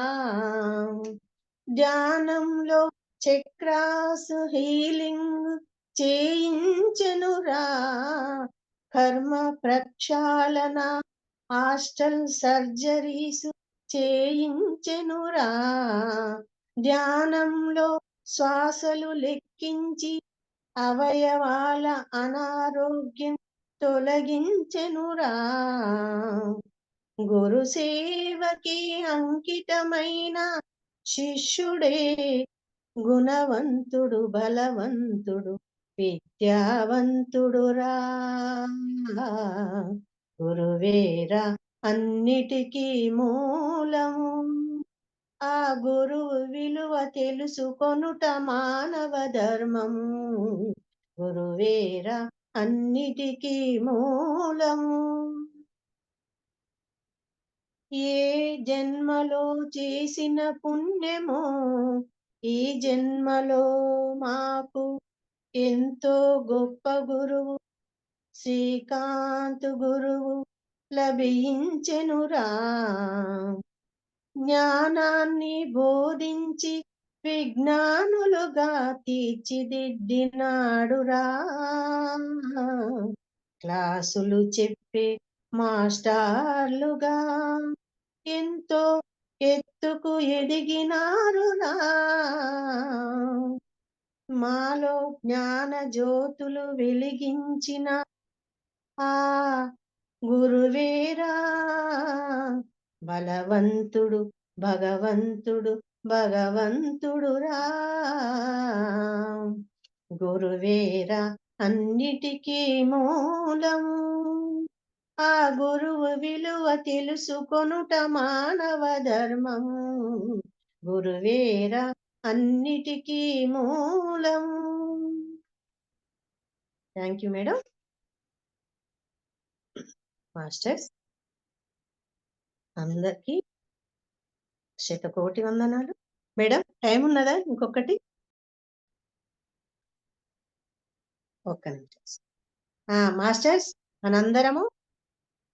S1: ధ్యానంలో చక్రాసు హీలింగ్ చేయించెనురా. కర్మ ప్రక్షాళన హాస్టల్ సర్జరీస్ చేయించెనురా. ధ్యానంలో శ్వాసలు లెక్కించి అవయవాల అనారోగ్యం తొలగించెనురా. గురు సేవకి అంకితమైన శిష్యుడే గుణవంతుడు, బలవంతుడు, విద్యావంతుడురా. గురువేరా అన్నిటికీ మూలము. ఆ గురువు విలువ తెలుసుకొనుట మానవ ధర్మము. గురువేరా అన్నిటికీ మూలము. ఏ జన్మలో చేసిన పుణ్యమో ఈ జన్మలో మాకు ఎంతో గొప్ప గురువు శ్రీకాంత్ గురువు లభించెనురా. జ్ఞానాన్ని బోధించి విజ్ఞానులుగా తీర్చిదిద్దినాడురా. క్లాసులు చెప్పే మాస్టర్లుగా ఎంతో ఎత్తుకు ఎదిగినారురా. మాలో జ్ఞాన జ్యోతులు వెలిగించిన ఆ గురువేరా బలవంతుడు, భగవంతుడు, భగవంతుడురా. గురువేరా అన్నిటికీ మూలము. ఆ గురువు విలువ తెలుసుకొనుట మానవ ధర్మము. గురువేరా అన్నిటికీ మూలము. Thank you madam. మాస్టర్స్ అందరికీ శతకోటి వందనాలు. మేడం టైం ఉన్నదా ఇంకొకటి? ఒక్క నిమిషం. మాస్టర్స్ మనందరము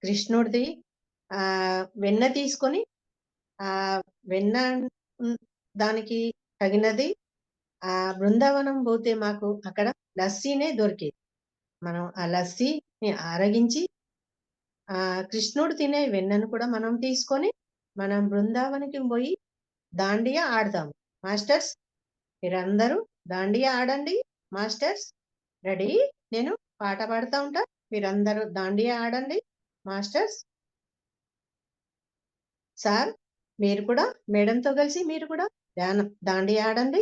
S1: కృష్ణుడిది వెన్న తీసుకొని ఆ వెన్న దానికి తగినది బృందావనం పోతే మాకు అక్కడ లస్సీనే దొరికేది. మనం ఆ లస్సీని ఆరగించి కృష్ణుడు తినే వెన్నను కూడా మనం తీసుకొని మనం బృందావనికి పోయి దాండియా ఆడతాము. మాస్టర్స్ మీరందరూ దాండియా ఆడండి. Masters ready? నేను పాట పాడుతూ ఉంటా, మీరందరూ దాండియా ఆడండి. మాస్టర్స్ సార్ మీరు కూడా మేడంతో కలిసి మీరు కూడా దాండియా ఆడండి.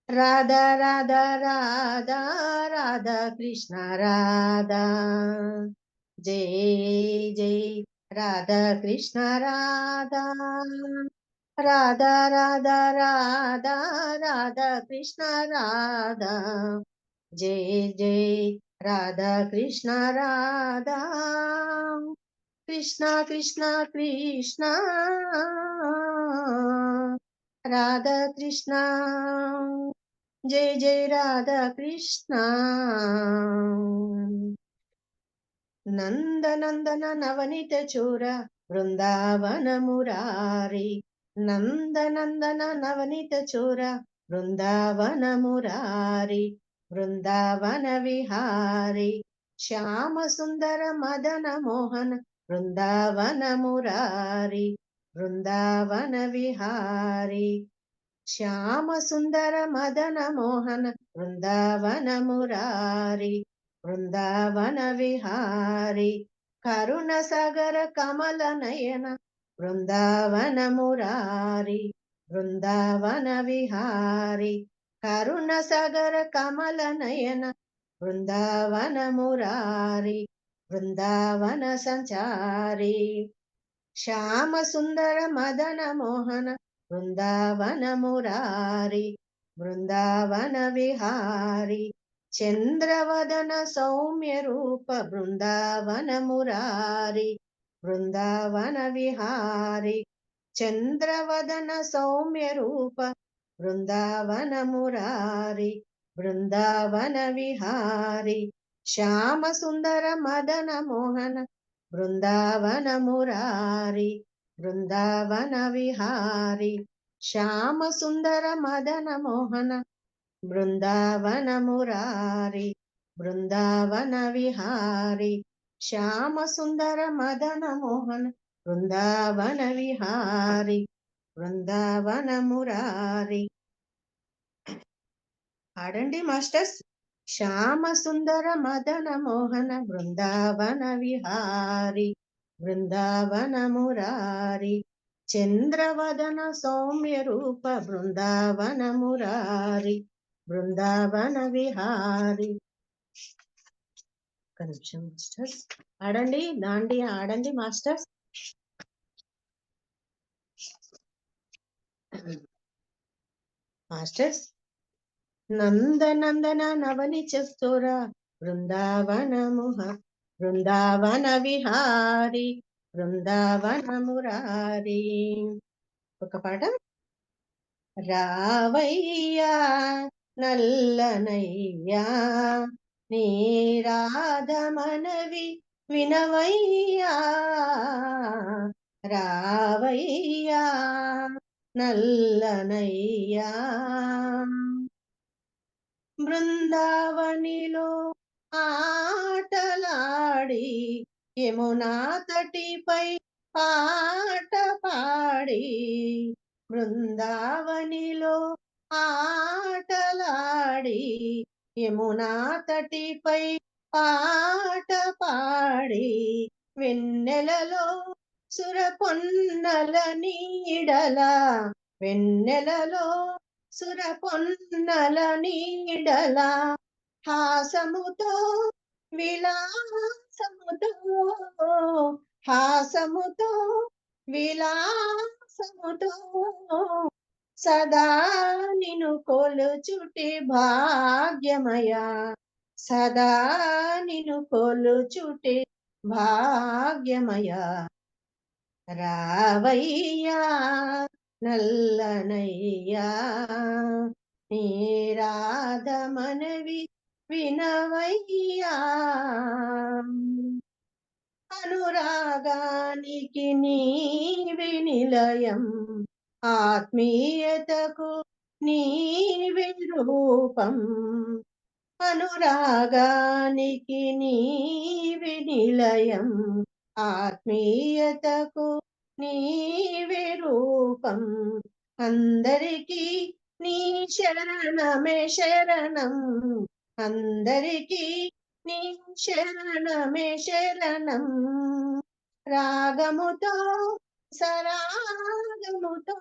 S1: రాధా రాధా రాధా రాధా కృష్ణ రాధా, జై జై రాధా కృష్ణ రాధా. రాధా రాధా రాధా రాధా కృష్ణ రాధా, జై జై రాధా కృష్ణ రాధా. కృష్ణ కృష్ణ కృష్ణ రాధా కృష్ణ, జై జై రాధా కృష్ణ. నందనందన నవనిత చోర బృందావన మురారి, నందనందన నవనిత చోర బృందావన మురారి, బృందావన విహారి, శ్యామ సుందర మదన మోహన బృందావన మురారి, బృందావన విహారి, శ్యామ సుందర మదన మోహన బృందావన మురారి, బృందావన విహారి, కరుణ సాగర కమల నయన బృందావన మురారి, బృందావన విహారి, కరుణ సాగర కమల నయన బృందావన మురారి, బృందావన సంచారి, శ్యామ సుందర మదన మోహన బృందావన మురారి, బృందావన విహారి, చంద్రవదన సౌమ్య రూప బృందావన మురారి, బృందావన విహారి, చంద్రవదన సౌమ్య రూప బృందావన మురారి, బృందావన విహారి శ్యామ సుందర మదన మోహన బృందావన మురారి బృందావన విహారి శ్యామ సుందర మదన మోహన బృందావన మురారి బృందావన విహారి శ్యామ సుందర మదన మోహన బృందావన విహారి బృందావన మురారి. ఆడండి మాస్టర్స్. శ్యామ సుందర మదన మోహన బృందావన విహారి బృందావన మురారి చంద్రవదన సౌమ్య రూప బృందావన మురారి బృందావన విహారి. ఒక నిమిషం మాస్టర్స్. ఆడండి, దాండి ఆడండి మాస్టర్స్. మాస్టర్స్. నందనందన నవని చస్తుర బృందావన బృందావన విహారి బృందావన మురారి. ఒక పాట. రావయ్యా నల్లనయ్యా నీ రాధమనవి వినవయ్యా రావయ్యా నల్లనయ్యా బృందావనిలో ఆటలాడి యమునా తటిపై పాట పాడి బృందావనిలో ఆటలాడి యమునా తటిపై పాట పాడి వెన్నెలలో సురపొన్నల నీడల వెన్నెలలో సురపొన్నల నీడల హాసముతో విలాసముతో హాసముతో విలాసముతో సదా నిను కొలుచుటి భాగ్యమయ సదా నిను కొలుచుటి భాగ్యమయ రావయ్యా నల్లనయ్యా నీ రాధమనవి వినవయ్యా అనురాగానికి నీవే నిలయం ఆత్మీయతకు నీవే రూపం అనురాగానికి నీవే నిలయం ఆత్మీయతకు నీవే రూపం అందరికీ నీ శరణమే శరణం అందరికీ నీ శరణమే శరణం రాగముతో సరాగముతో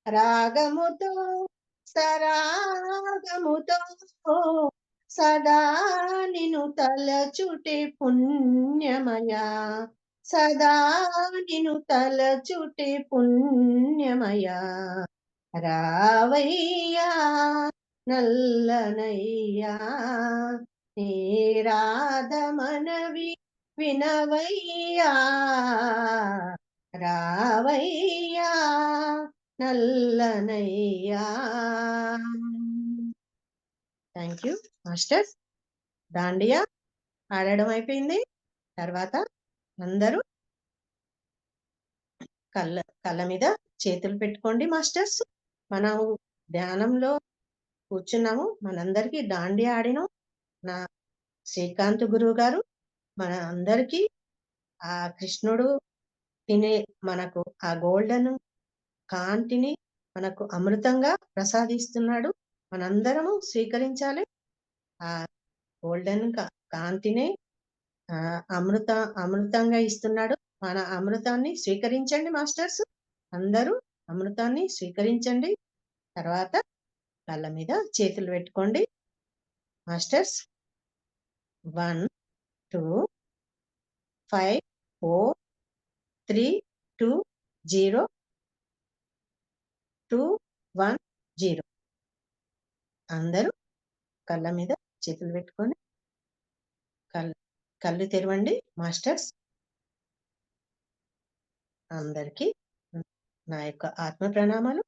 S1: రాగముతో సరాగముతో సదా నిను తలచుటే పుణ్యమయ సదా నిను తలచుటే పుణ్యమయ రావయ్యా నల్లనయ్యా నీ రాధమనవి వినవయ్యా రావయ్యా నల్లనయ్యా. Thank you masters. దాండియా ఆడడం అయిపోయింది. తర్వాత అందరూ కళ్ళ మీద చేతులు పెట్టుకోండి మాస్టర్స్. మనం ధ్యానంలో కూర్చున్నాము. మనందరికీ దాండియా ఆడినాం. నా శ్రీకాంత్ గురువు గారు మన అందరికీ ఆ కృష్ణుడు తినే మనకు ఆ గోల్డెన్ కాంతిని మనకు అమృతంగా ప్రసాదిస్తున్నాడు. మనందరము స్వీకరించాలి. ఆ గోల్డెన్ కాంతిని అమృతంగా ఇస్తున్నాడు. మన అమృతాన్ని స్వీకరించండి మాస్టర్స్. అందరూ అమృతాన్ని స్వీకరించండి. తర్వాత కళ్ళ మీద చేతులు పెట్టుకోండి మాస్టర్స్. 1 2 5 4 3 2 0 2 1 0. అందరూ కళ్ళ మీద చేతులు పెట్టుకొని కళ్ళు తెరవండి మాస్టర్స్. అందరికీ నా యొక్క ఆత్మ ప్రణామాలు.